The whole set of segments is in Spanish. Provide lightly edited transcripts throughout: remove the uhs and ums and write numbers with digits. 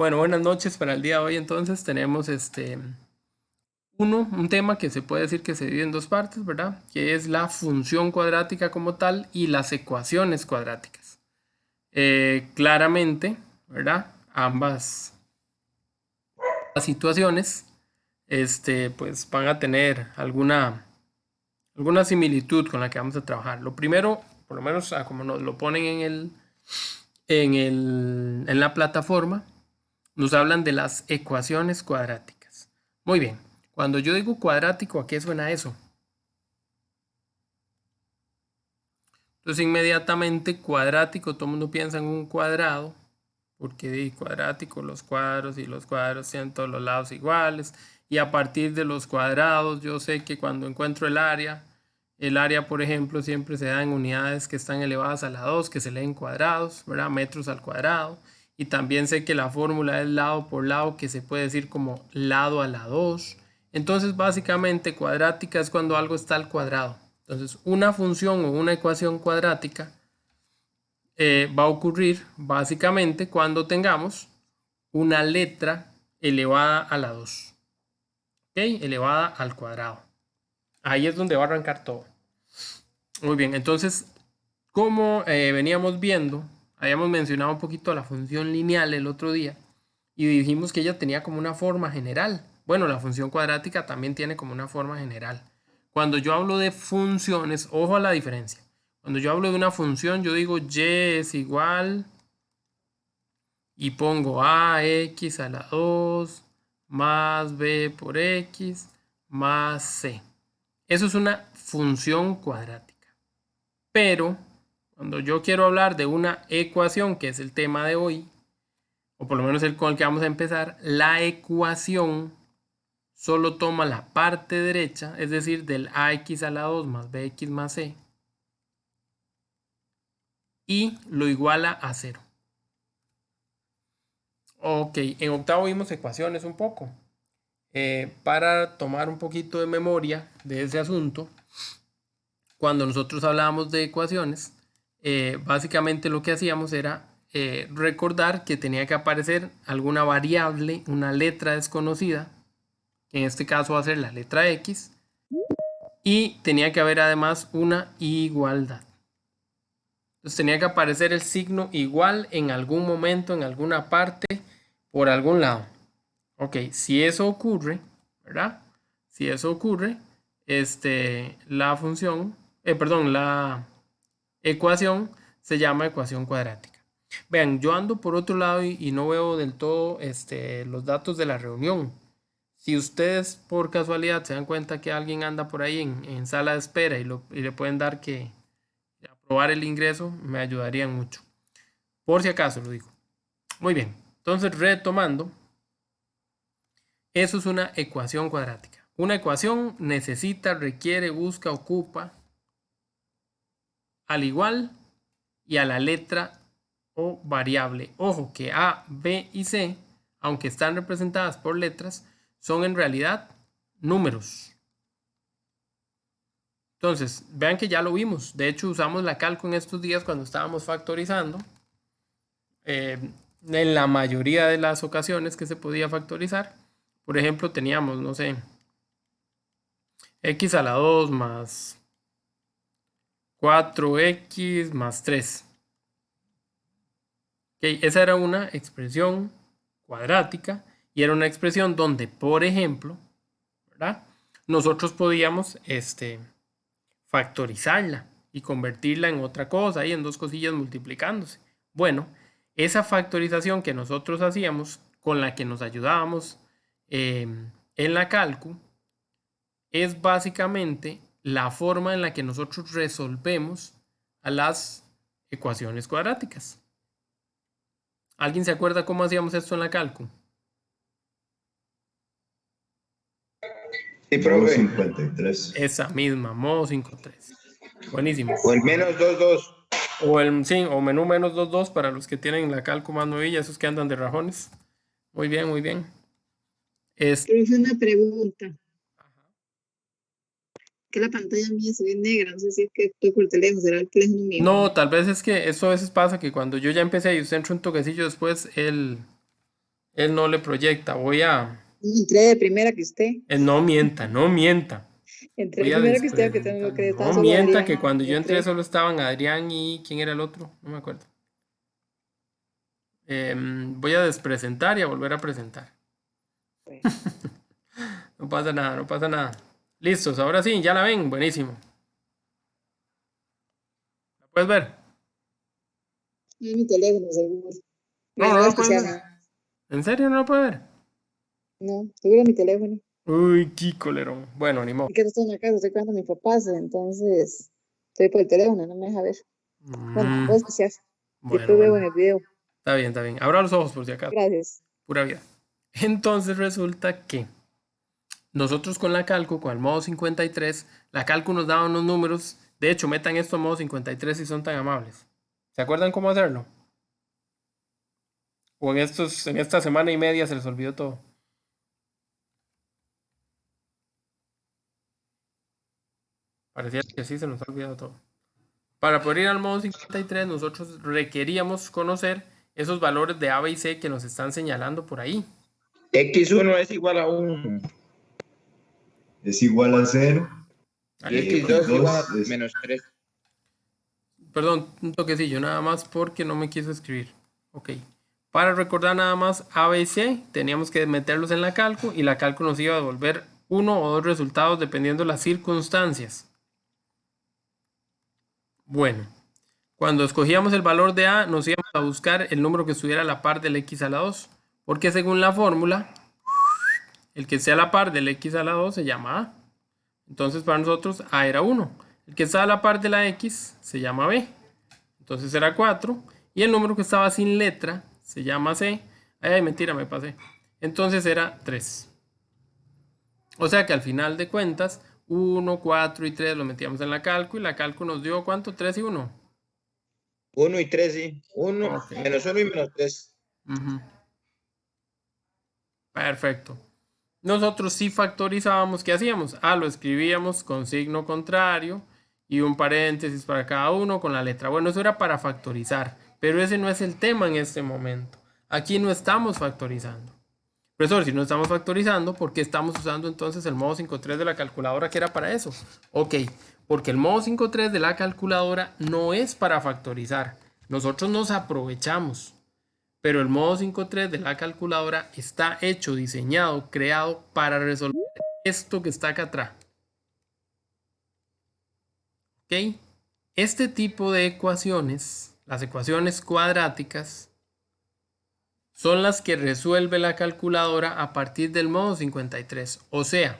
Bueno, buenas noches para el día de hoy. Entonces tenemos un tema que se puede decir que se divide en dos partes, ¿verdad? Que es la función cuadrática como tal y las ecuaciones cuadráticas. Claramente, ¿verdad? Ambas situaciones, pues van a tener alguna similitud con la que vamos a trabajar. Lo primero, por lo menos como nos lo ponen en la plataforma, nos hablan de las ecuaciones cuadráticas. Muy bien, cuando yo digo cuadrático, ¿a qué suena eso? Entonces inmediatamente cuadrático, todo el mundo piensa en un cuadrado, porque de cuadrático los cuadros y los cuadros tienen todos los lados iguales, y a partir de los cuadrados yo sé que cuando encuentro el área por ejemplo siempre se da en unidades que están elevadas a la 2, que se leen cuadrados, ¿verdad? Metros al cuadrado, y también sé que la fórmula es lado por lado, que se puede decir como lado a la 2. Entonces básicamente cuadrática es cuando algo está al cuadrado. Entonces una función o una ecuación cuadrática va a ocurrir básicamente cuando tengamos una letra elevada a la 2, ¿ok? Elevada al cuadrado. Ahí es donde va a arrancar todo. Muy bien, entonces, como veníamos viendo, habíamos mencionado un poquito la función lineal el otro día y dijimos que ella tenía como una forma general. Bueno, la función cuadrática también tiene como una forma general. Cuando yo hablo de funciones, ojo a la diferencia. Cuando yo hablo de una función, yo digo y es igual y pongo ax a la 2 más b por x más c. Eso es una función cuadrática. Pero cuando yo quiero hablar de una ecuación, que es el tema de hoy, o por lo menos el con el que vamos a empezar, la ecuación solo toma la parte derecha, es decir, del ax a la 2 más bx más c, y lo iguala a 0. Ok, en octavo vimos ecuaciones un poco. Para tomar un poquito de memoria de ese asunto, cuando nosotros hablábamos de ecuaciones, básicamente lo que hacíamos era recordar que tenía que aparecer alguna variable, una letra desconocida, que en este caso va a ser la letra X, y tenía que haber además una igualdad. Entonces tenía que aparecer el signo igual en algún momento, en alguna parte, por algún lado. Ok, si eso ocurre, ¿verdad? Si eso ocurre, la función, perdón, la ecuación se llama ecuación cuadrática. Vean, yo ando por otro lado y no veo del todo los datos de la reunión. Si ustedes por casualidad se dan cuenta que alguien anda por ahí en sala de espera y le pueden dar que aprobar el ingreso, me ayudarían mucho. Por si acaso lo digo. Muy bien, entonces retomando, eso es una ecuación cuadrática. Una ecuación necesita, requiere, busca, ocupa, al igual y a la letra o variable. Ojo que A, B y C, aunque están representadas por letras, son en realidad números. Entonces, vean que ya lo vimos. De hecho, usamos la calco en estos días cuando estábamos factorizando. En la mayoría de las ocasiones que se podía factorizar. Por ejemplo, teníamos, no sé, x a la 2 más 4x más 3. Okay, esa era una expresión cuadrática y era una expresión donde, por ejemplo, ¿verdad? Nosotros podíamos factorizarla y convertirla en otra cosa y en dos cosillas multiplicándose. Bueno, esa factorización que nosotros hacíamos, con la que nos ayudábamos en la calcu, es básicamente la forma en la que nosotros resolvemos a las ecuaciones cuadráticas. ¿Alguien se acuerda cómo hacíamos esto en la calcu? Sí, Modo profe. 53. Esa misma, modo 5.3. Buenísimo. O el menos 2,2. Sí, o menú menos 2.2 para los que tienen la calcu más nuevilla, esos que andan de rajones. Muy bien, muy bien. Profe, una pregunta. Que la pantalla mía se ve negra, no sé si es que estoy por teléfono, será el teléfono mío. No, tal vez es que eso a veces pasa que cuando yo ya empecé y usted entra un toquecillo después, él Él no le proyecta. Entré de primera que usted. No mienta, no mienta. Entré Voy de a primera que usted, aunque tengo despresentar. que estaba No solo mienta Adrián. que cuando Y yo entré entré. solo estaban Adrián y ¿quién era el otro? No me acuerdo. Voy a despresentar y a volver a presentar. Bueno, No pasa nada, no pasa nada. Listos, ahora sí, ya la ven. Buenísimo. ¿La puedes ver? es mi teléfono, seguro. No, Mira, no voy a la puedes escuchar ver. nada. ¿En serio no la puedes ver? No, seguro mi teléfono. Uy, qué colerón. Bueno, ni modo. Es que no estoy en la casa, estoy cuidando a mis papás, entonces estoy por el teléfono, no me deja ver. Bueno, Mm, voy a escuchar. bueno, Después veo bueno. en el video. Está bien, está bien. Abra los ojos por si acaso. Gracias. Pura vida. Entonces resulta que nosotros con la calco, con el modo 53, la calco nos daba unos números. De hecho, metan esto en modo 53 si son tan amables. ¿Se acuerdan cómo hacerlo? O en esta semana y media se les olvidó todo. Parecía que sí se nos ha olvidado todo. Para poder ir al modo 53, nosotros requeríamos conocer esos valores de A, B y C que nos están señalando por ahí. X1 es igual a 1 Es igual a 0 y Ahí, y X2 es igual a X2 es... menos 3. perdón, un toquecillo, nada más porque no me quiso escribir. Ok. Para recordar nada más A, B y C, teníamos que meterlos en la calco y la calco nos iba a devolver uno o dos resultados dependiendo de las circunstancias. Bueno, cuando escogíamos el valor de A, nos íbamos a buscar el número que estuviera a la par del X a la 2, porque según la fórmula, el que esté a la par del X a la 2 se llama A. Entonces para nosotros A era 1. El que está a la par de la X se llama B. Entonces era 4. Y el número que estaba sin letra se llama C. Ay, mentira, me pasé. Entonces era 3. O sea que al final de cuentas, 1, 4 y 3 lo metíamos en la calco y la calco nos dio ¿cuánto? 3 y 1. 1 y 3, sí. 1, Ok. menos 1 y menos 3. Ujú. Perfecto. Nosotros sí factorizábamos, ¿qué hacíamos? Lo escribíamos con signo contrario y un paréntesis para cada uno con la letra. Bueno, eso era para factorizar, pero ese no es el tema en este momento. Aquí no estamos factorizando. Profesor, si no estamos factorizando, ¿por qué estamos usando entonces el modo 5.3 de la calculadora que era para eso? Ok, porque el modo 5.3 de la calculadora no es para factorizar. Nosotros nos aprovechamos. Pero el modo 5.3 de la calculadora está hecho, diseñado, creado para resolver esto que está acá atrás. ¿Ok? Este tipo de ecuaciones, las ecuaciones cuadráticas, son las que resuelve la calculadora a partir del modo 53. O sea,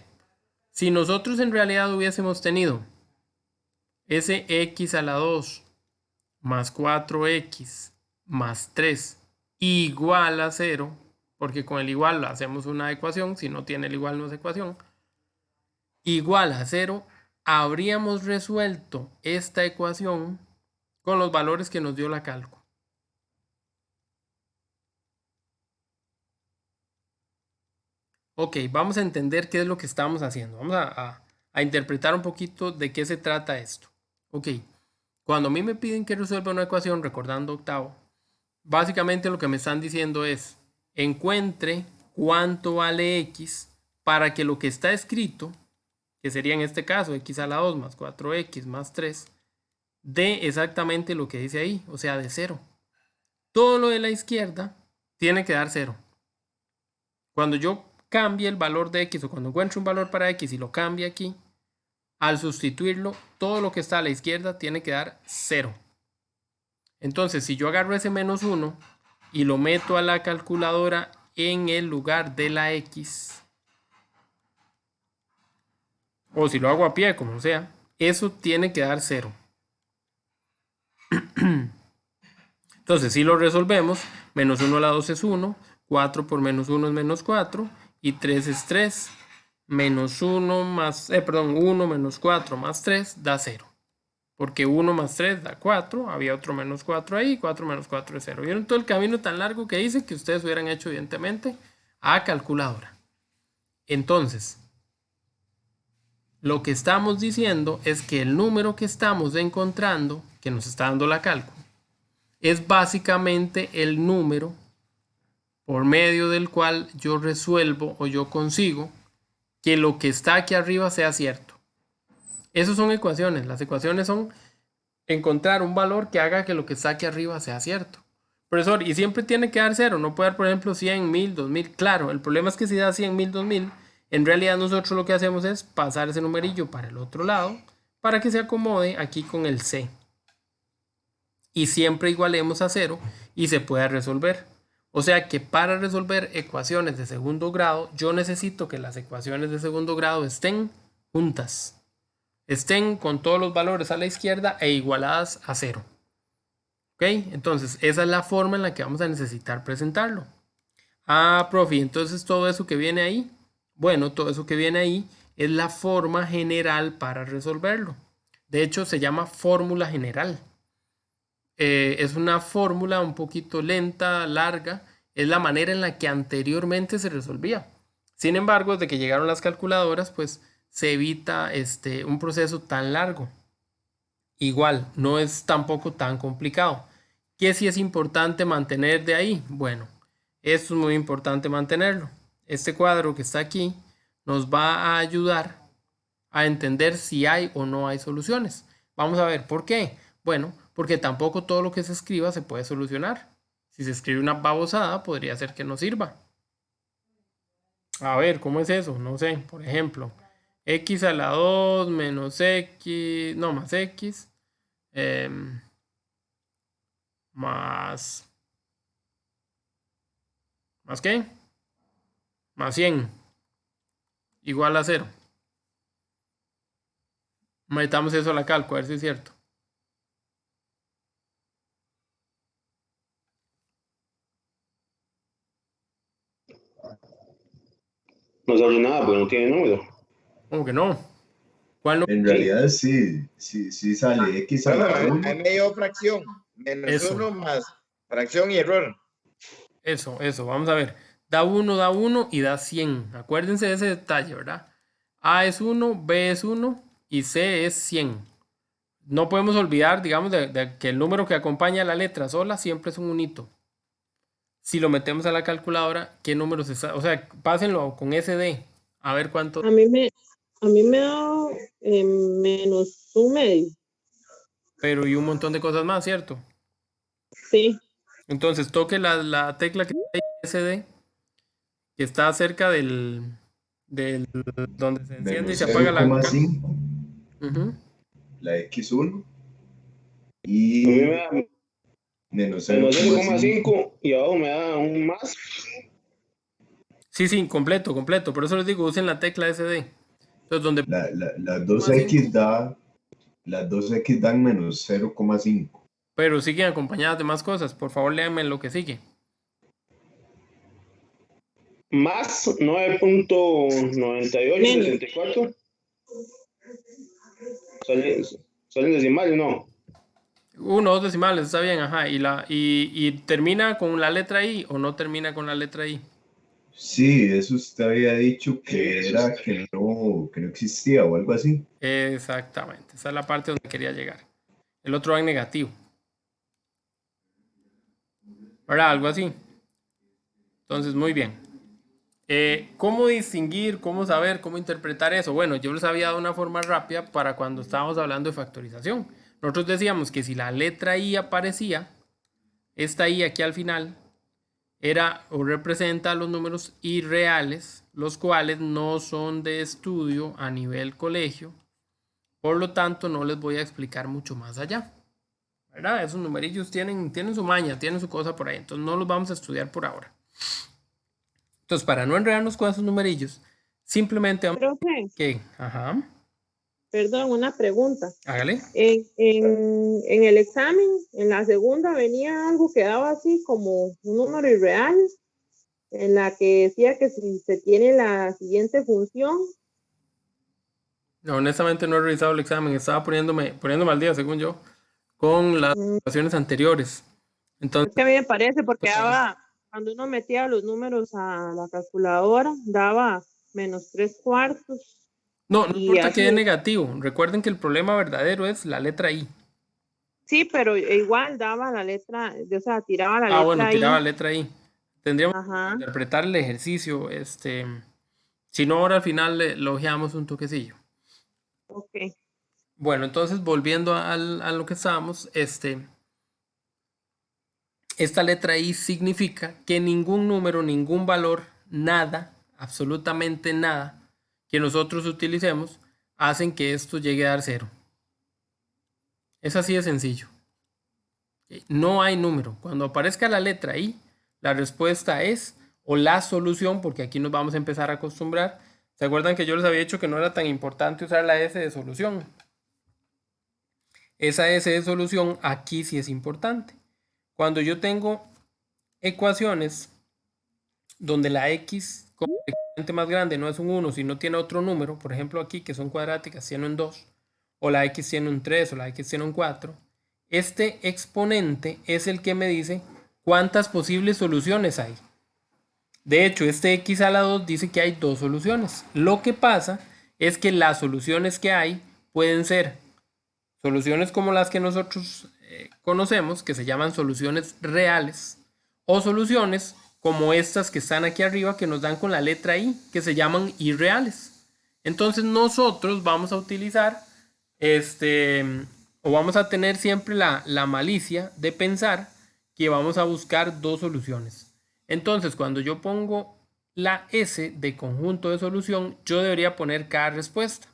si nosotros en realidad hubiésemos tenido ese x a la 2 más 4x más 3 igual a 0, porque con el igual hacemos una ecuación, si no tiene el igual no es ecuación, igual a 0, habríamos resuelto esta ecuación con los valores que nos dio la calco. Ok, vamos a entender qué es lo que estamos haciendo. Vamos a interpretar un poquito de qué se trata esto. Ok, cuando a mí me piden que resuelva una ecuación, recordando octavo, básicamente lo que me están diciendo es, encuentre cuánto vale x para que lo que está escrito, que sería en este caso x a la 2 más 4x más 3, dé exactamente lo que dice ahí, o sea, de 0. Todo lo de la izquierda tiene que dar 0. Cuando yo cambie el valor de x o cuando encuentre un valor para x y lo cambie aquí, al sustituirlo, todo lo que está a la izquierda tiene que dar 0. Entonces, si yo agarro ese menos 1 y lo meto a la calculadora en el lugar de la x, o si lo hago a pie, como sea, eso tiene que dar 0. Entonces, si lo resolvemos, menos 1 a la 2 es 1, 4 por menos 1 es menos 4, y 3 es 3, menos 1 más, 1 menos 4 más 3 da 0. Porque 1 más 3 da 4, había otro menos 4 ahí, 4 menos 4 es 0. ¿Vieron todo el camino tan largo que hice que ustedes hubieran hecho evidentemente a calculadora? Entonces, lo que estamos diciendo es que el número que estamos encontrando, que nos está dando la cálculo, es básicamente el número por medio del cual yo resuelvo o yo consigo que lo que está aquí arriba sea cierto. Esas son ecuaciones. Las ecuaciones son encontrar un valor que haga que lo que está aquí arriba sea cierto. Profesor, y siempre tiene que dar 0, no puede dar, por ejemplo, 100, 1000, 2000. Claro, el problema es que si da 100, 1000, 2000, en realidad nosotros lo que hacemos es pasar ese numerillo para el otro lado para que se acomode aquí con el C. Y siempre igualemos a 0 y se pueda resolver. O sea que para resolver ecuaciones de segundo grado, yo necesito que las ecuaciones de segundo grado estén juntas. Estén con todos los valores a la izquierda e igualadas a 0. ¿Ok? Entonces, esa es la forma en la que vamos a necesitar presentarlo. Ah, profe, entonces todo eso que viene ahí, bueno, todo eso que viene ahí es la forma general para resolverlo. De hecho, se llama fórmula general. Es una fórmula un poquito lenta, larga. Es la manera en la que anteriormente se resolvía. Sin embargo, desde que llegaron las calculadoras, pues se evita un proceso tan largo. Igual, no es tampoco tan complicado. ¿Qué sí es importante mantener de ahí? Bueno, esto es muy importante mantenerlo. Este cuadro que está aquí nos va a ayudar a entender si hay o no hay soluciones. Vamos a ver, ¿por qué? Bueno, porque tampoco todo lo que se escriba se puede solucionar. Si se escribe una babosada, podría ser que no sirva. A ver, ¿cómo es eso? No sé, por ejemplo, x a la 2 menos x, no, más x, ¿más qué? Más 100, igual a 0. Metamos eso a la calco, a ver si es cierto. No sale nada, porque no tiene número. ¿Cómo que no? ¿Cuál no? En realidad sí sale X a la Bueno, 1. ahí me dio fracción. Menos Eso. 1 más fracción y error. Eso, vamos a ver. Da 1 y da 100. Acuérdense de ese detalle, ¿verdad? A es 1, B es 1 y C es 100. No podemos olvidar, digamos, de que el número que acompaña a la letra sola siempre es un unito. Si lo metemos a la calculadora, ¿qué número se sabe? O sea, pásenlo con SD. A ver cuánto. A mí me da menos un medio. Pero y un montón de cosas más, ¿cierto? Sí. Entonces toque la tecla que está ahí, SD, que está cerca del donde se enciende y Menos se apaga la 0,5, Ujú. la X1. A mí Y me da menos menos 0,5. 0,5 y abajo me da un más. Sí, completo. Por eso les digo, usen la tecla SD. Entonces, donde Las 2X dan menos 0,5. pero siguen acompañadas de más cosas. Por favor, léanme lo que sigue. Más 9.9874. Salen decimales, ¿no? 1, 2 decimales, está bien, ajá. Y termina con la letra I o no termina con la letra I. Sí, eso usted había dicho que era que no existía o algo así. Exactamente. Esa es la parte donde quería llegar. El otro va en negativo. ¿Verdad? Algo así. Entonces, muy bien. ¿Cómo distinguir, cómo saber, cómo interpretar eso? Bueno, yo les había dado una forma rápida para cuando estábamos hablando de factorización. Nosotros decíamos que si la letra I aparecía, esta I aquí al final, era o representa los números irreales, los cuales no son de estudio a nivel colegio. Por lo tanto, no les voy a explicar mucho más allá. ¿Verdad? Esos numerillos tienen su maña, tienen su cosa por ahí. Entonces no los vamos a estudiar por ahora. Entonces, para no enredarnos con esos numerillos, simplemente vamos a Profe, que, ajá, perdón, una pregunta. hágale. En el examen, en la segunda, venía algo que daba así como un número irreal, en la que decía que si se tiene la siguiente función. No, honestamente no he revisado el examen, estaba poniéndome al día, según yo, con las ecuaciones anteriores. Entonces, Es que a mí me parece porque daba, cuando uno metía los números a la calculadora, daba menos 3/4. no y importa así. que dé negativo. Recuerden que el problema verdadero es la letra I. Sí, pero igual daba la letra, o sea, tiraba la letra Bueno, tiraba I. la letra I. tendríamos Ajá. que interpretar el ejercicio. Si no, ahora al final le ojeamos un toquecillo. Ok. Bueno, entonces volviendo a lo que estábamos, esta letra I significa que ningún número, ningún valor, nada, absolutamente nada que nosotros utilicemos hacen que esto llegue a dar 0. Es así de sencillo. No hay número. Cuando aparezca la letra I, la respuesta es, o la solución, porque aquí nos vamos a empezar a acostumbrar. ¿Se acuerdan que yo les había dicho que no era tan importante usar la S de solución? Esa S de solución aquí sí es importante. Cuando yo tengo ecuaciones donde la X como exponente más grande no es un 1, sino tiene otro número, por ejemplo aquí que son cuadráticas, tiene un 2, o la X tiene un 3, o la X tiene un 4, este exponente es el que me dice cuántas posibles soluciones hay. De hecho, este X a la 2 dice que hay 2 soluciones. Lo que pasa es que las soluciones que hay pueden ser soluciones como las que nosotros conocemos, que se llaman soluciones reales, o soluciones como estas que están aquí arriba, que nos dan con la letra I, que se llaman irreales. Entonces nosotros vamos a utilizar, o vamos a tener siempre la malicia de pensar que vamos a buscar 2 soluciones. Entonces, cuando yo pongo la S de conjunto de solución, yo debería poner cada respuesta.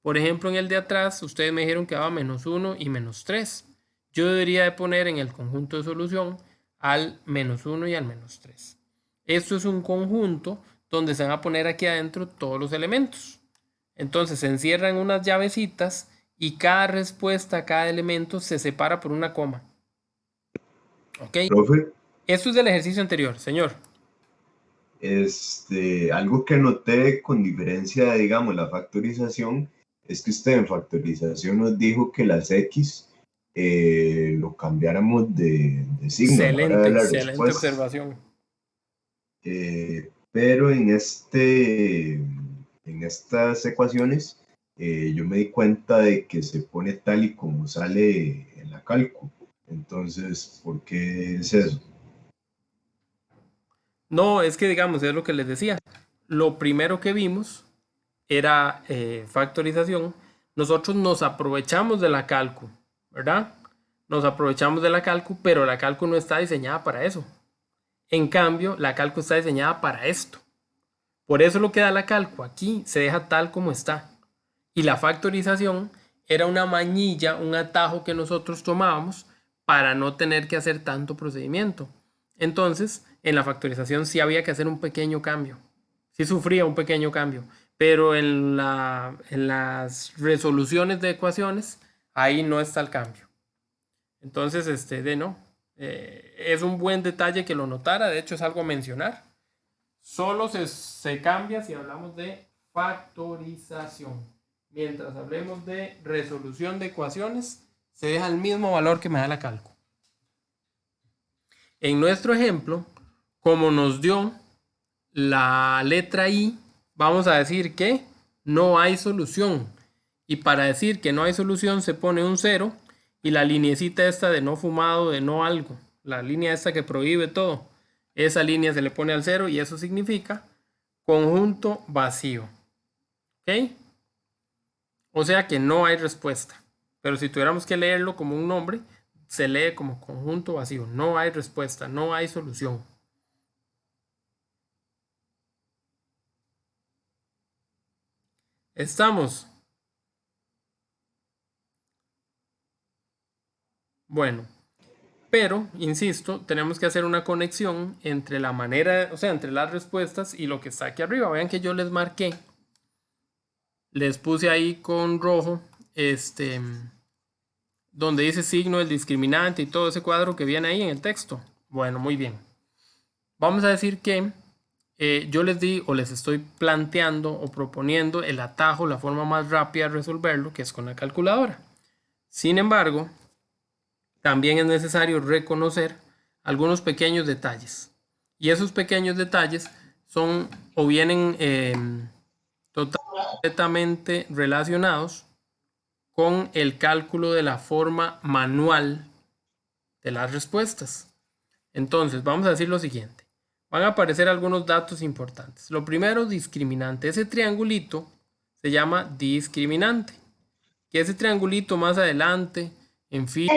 Por ejemplo, en el de atrás, ustedes me dijeron que daba -1 y -3. Yo debería de poner en el conjunto de solución al -1 y al -3. Esto es un conjunto donde se van a poner aquí adentro todos los elementos. Entonces se encierran unas llavecitas y cada respuesta, cada elemento se separa por una coma. ¿Ok? Profe, Esto es del ejercicio anterior, señor. algo que noté con diferencia de, digamos, la factorización, es que usted en factorización nos dijo que las X lo cambiáramos de signo a la hora de la Excelente respuesta. observación. Pero en estas ecuaciones yo me di cuenta de que se pone tal y como sale en la cálculo. Entonces, ¿por qué es eso? No, es que digamos, es lo que les decía. Lo primero que vimos era factorización. Nosotros nos aprovechamos de la calcu, ¿verdad? Nos aprovechamos de la calcu, pero la calcu no está diseñada para eso. En cambio, la calcu está diseñada para esto. Por eso lo que da la calcu aquí se deja tal como está. Y la factorización era una mañilla, un atajo que nosotros tomábamos para no tener que hacer tanto procedimiento. Entonces, en la factorización sí había que hacer un pequeño cambio. Sí sufría un pequeño cambio. Pero en las resoluciones de ecuaciones, ahí no está el cambio. Entonces, es un buen detalle que lo notara. De hecho, es algo a mencionar. Solo se cambia si hablamos de factorización. Mientras hablemos de resolución de ecuaciones, se deja el mismo valor que me da la calcu. En nuestro ejemplo, como nos dio la letra I, vamos a decir que no hay solución. Y para decir que no hay solución se pone un 0 y la lineecita esta de no fumado, de no algo, la línea esta que prohíbe todo, esa línea se le pone al 0 y eso significa conjunto vacío. ¿Ok? O sea que no hay respuesta. Pero si tuviéramos que leerlo como un nombre, se lee como conjunto vacío. No hay respuesta, no hay solución. ¿Estamos? Bueno, pero, insisto, tenemos que hacer una conexión entre la manera, o sea, entre las respuestas y lo que está aquí arriba. Vean que yo les marqué, les puse ahí con rojo, donde dice signo del discriminante y todo ese cuadro que viene ahí en el texto. Bueno, muy bien. Vamos a decir que yo les di o les estoy planteando o proponiendo el atajo, la forma más rápida de resolverlo, que es con la calculadora. Sin embargo, también es necesario reconocer algunos pequeños detalles. Y esos pequeños detalles son o vienen totalmente relacionados con el cálculo de la forma manual de las respuestas. Entonces, vamos a decir lo siguiente. van a aparecer algunos datos importantes. Lo primero, discriminante. Ese triangulito se llama discriminante. Que ese triangulito más adelante, en fin,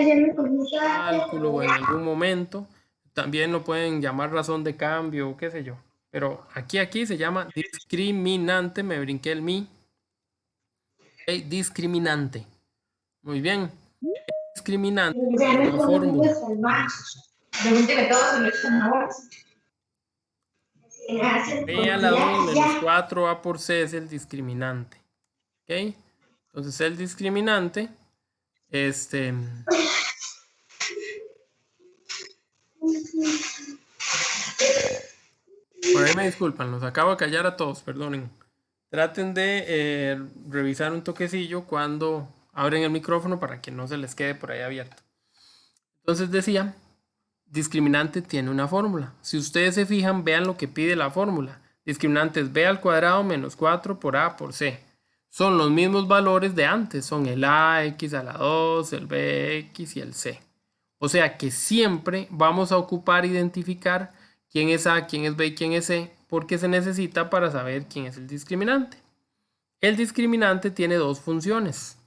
cálculo o en algún momento, también lo pueden llamar razón de cambio o qué sé yo. Pero aquí se llama discriminante. Me brinqué el mi. Okay, discriminante. Muy bien. Discriminante. La fórmula. B a la 2 menos 4A por C es el discriminante. ¿Ok? Entonces el discriminante, por ahí me disculpan, los acabo de callar a todos, perdonen. Traten de revisar un toquecillo cuando abren el micrófono para que no se les quede por ahí abierto. Entonces decía, discriminante tiene una fórmula. Si ustedes se fijan, vean lo que pide la fórmula. Discriminante es B al cuadrado menos 4 por A por C. Son los mismos valores de antes. Son el AX a la 2, el BX y el C. O sea que siempre vamos a ocupar identificar quién es A, quién es B y quién es C, porque se necesita para saber quién es el discriminante. El discriminante tiene dos funciones.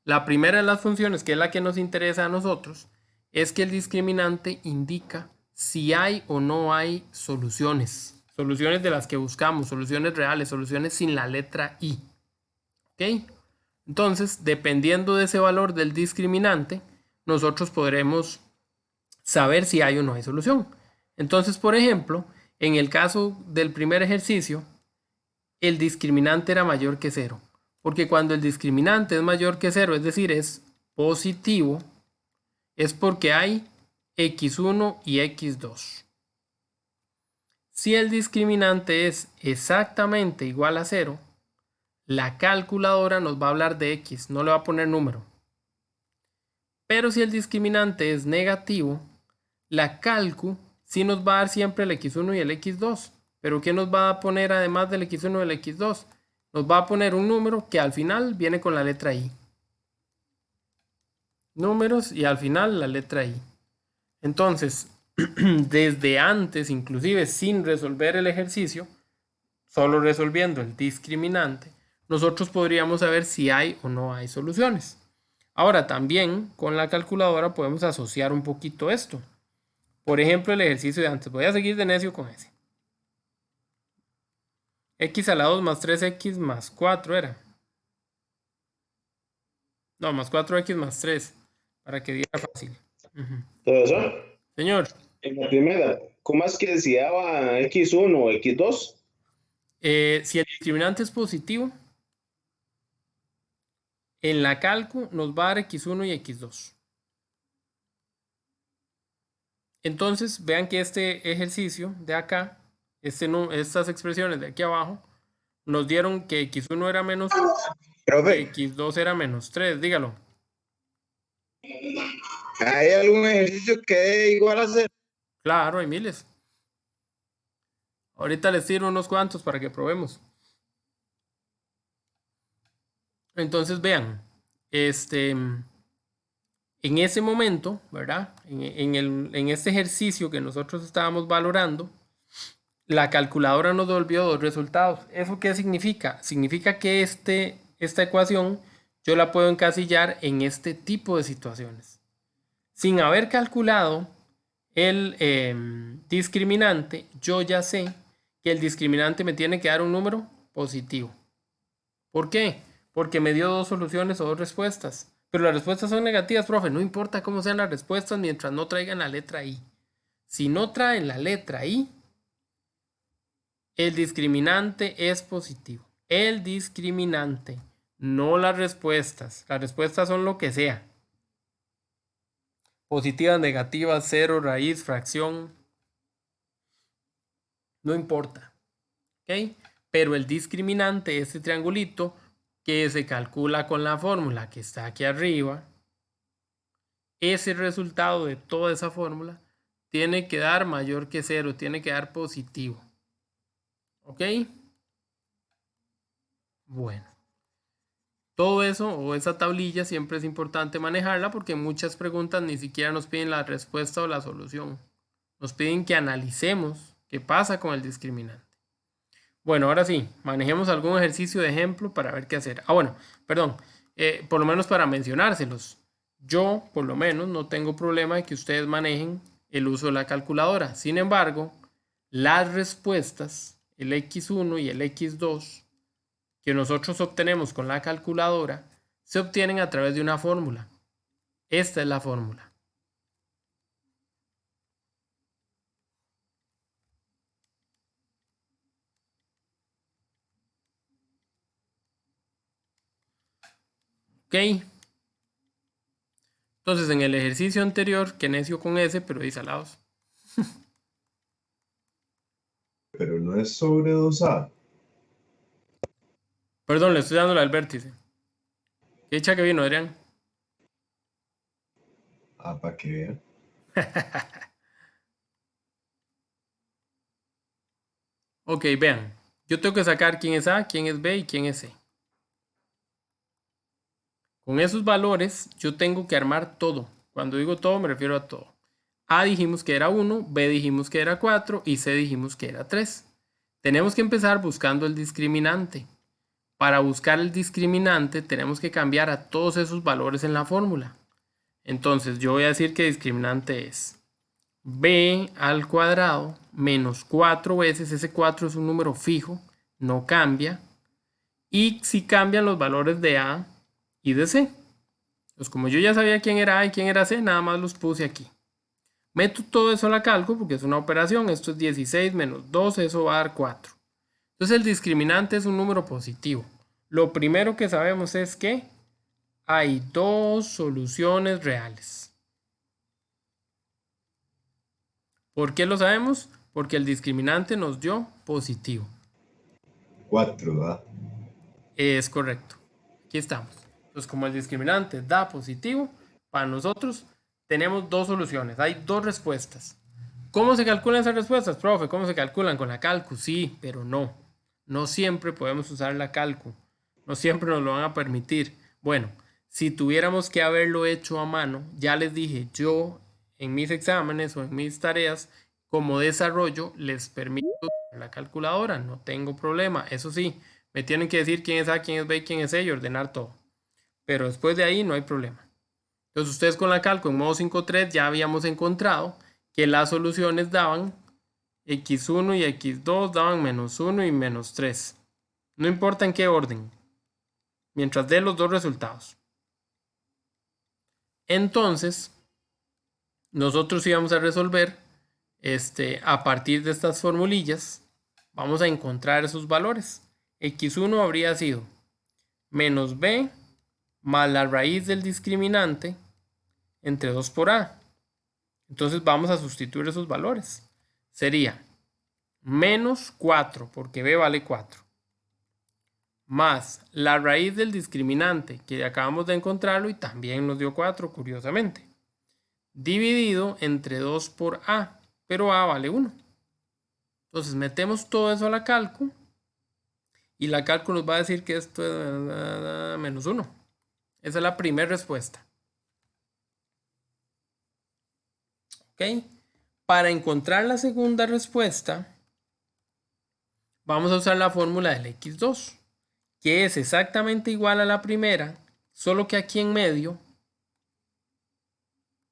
La primera de las funciones, que es la que nos interesa a nosotros, es que el discriminante indica si hay o no hay soluciones. Soluciones de las que buscamos, soluciones reales, soluciones sin la letra I. ¿Ok? Entonces, dependiendo de ese valor del discriminante, nosotros podremos saber si hay o no hay solución. Entonces, por ejemplo, en el caso del primer ejercicio, el discriminante era mayor que 0. Porque cuando el discriminante es mayor que 0, es decir, es positivo, es porque hay x1 y x2. Si el discriminante es exactamente igual a 0, la calculadora nos va a hablar de x, no le va a poner número. Pero si el discriminante es negativo, la calcu sí nos va a dar siempre el x1 y el x2. Pero ¿qué nos va a poner además del x1 y el x2? Nos va a poner un número que al final viene con la letra I. Números y al final la letra I. Entonces, desde antes, inclusive sin resolver el ejercicio, solo resolviendo el discriminante, nosotros podríamos saber si hay o no hay soluciones. Ahora, también con la calculadora podemos asociar un poquito esto. Por ejemplo, el ejercicio de antes. Voy a seguir de necio con ese. X a la 2 más 3x más 4 era. No, más 4x más 3. Para que diera fácil. Profesor, Señor. en la primera, ¿cómo es que se daba X1 o X2? Si el discriminante es positivo, en la calcu nos va a dar x1 y x2. Entonces, vean que este ejercicio de acá, estas expresiones de aquí abajo, nos dieron que x1 era menos 1 y x2 era menos 3. Dígalo. ¿Hay algún ejercicio que dé igual a 0? Claro, hay miles. Ahorita les tiro unos cuantos para que probemos. Entonces vean, en ese momento, ¿verdad? En este ejercicio que nosotros estábamos valorando, la calculadora nos devolvió dos resultados. ¿Eso qué significa? Significa que esta ecuación yo la puedo encasillar en este tipo de situaciones. Sin haber calculado el discriminante, yo ya sé que el discriminante me tiene que dar un número positivo. ¿Por qué? Porque me dio dos soluciones o dos respuestas. Pero las respuestas son negativas, profe. No importa cómo sean las respuestas mientras no traigan la letra I. Si no traen la letra I, el discriminante es positivo. El discriminante, no las respuestas. Las respuestas son lo que sea. Positivas, negativas, cero, raíz, fracción. No importa. ¿Ok? Pero el discriminante, este triangulito, que se calcula con la fórmula que está aquí arriba, ese resultado de toda esa fórmula tiene que dar mayor que 0, tiene que dar positivo. ¿Ok? Bueno. Todo eso o esa tablilla siempre es importante manejarla porque en muchas preguntas ni siquiera nos piden la respuesta o la solución. Nos piden que analicemos ¿Qué pasa con el discriminante? Bueno, ahora sí, manejemos algún ejercicio de ejemplo para ver qué hacer. Bueno, perdón, por lo menos para mencionárselos. Yo, por lo menos, no tengo problema de que ustedes manejen el uso de la calculadora. Sin embargo, las respuestas, el X1 y el X2, que nosotros obtenemos con la calculadora, se obtienen a través de una fórmula. Esta es la fórmula. ¿Ok? Entonces, en el ejercicio anterior, que necio con S, pero dice alados. Pero no es sobre 2A. Perdón, le estoy dando la del vértice. ¿Qué hecha que vino, Adrián? Para que vean. Ok, vean. Yo tengo que sacar quién es A, quién es B y quién es C. Con esos valores, yo tengo que armar todo. Cuando digo todo, me refiero a todo. A dijimos que era 1, B dijimos que era 4 y C dijimos que era 3. Tenemos que empezar buscando el discriminante. Para buscar el discriminante, tenemos que cambiar a todos esos valores en la fórmula. Entonces, yo voy a decir que discriminante es b al cuadrado menos 4 veces, ese 4 es un número fijo, no cambia, y si cambian los valores de A y de C. Pues como yo ya sabía quién era A y quién era C, nada más los puse aquí. Meto todo eso a la cálculo porque es una operación, esto es 16 menos 12, eso va a dar 4. Entonces el discriminante es un número positivo. Lo primero que sabemos es que hay dos soluciones reales. ¿Por qué lo sabemos? Porque el discriminante nos dio positivo. 4, ¿verdad? Es correcto. Aquí estamos. Entonces, como el discriminante da positivo, para nosotros tenemos dos soluciones. Hay dos respuestas. ¿Cómo se calculan esas respuestas, profe? ¿Cómo se calculan? Con la calcu. Sí, pero no. No siempre podemos usar la calcu. No siempre nos lo van a permitir. Bueno, si tuviéramos que haberlo hecho a mano, ya les dije, yo en mis exámenes o en mis tareas como desarrollo les permito usar la calculadora, no tengo problema. Eso sí, me tienen que decir quién es A, quién es B, quién es C y ordenar todo. Pero después de ahí no hay problema. Entonces ustedes con la calcu en modo 5.3 ya habíamos encontrado que las soluciones daban x1 y x2 daban menos 1 y menos 3. No importa en qué orden, mientras dé los dos resultados. Entonces, nosotros íbamos a resolver a partir de estas formulillas. Vamos a encontrar esos valores. X1 habría sido menos B más la raíz del discriminante entre 2 por A. Entonces vamos a sustituir esos valores. Sería menos 4, porque B vale 4, más la raíz del discriminante, que acabamos de encontrarlo y también nos dio 4, curiosamente, dividido entre 2 por A, pero A vale 1. Entonces metemos todo eso a la calcu y la calcu nos va a decir que esto es menos 1. Esa es la primera respuesta. ¿Ok? Para encontrar la segunda respuesta, vamos a usar la fórmula del X2, que es exactamente igual a la primera, solo que aquí en medio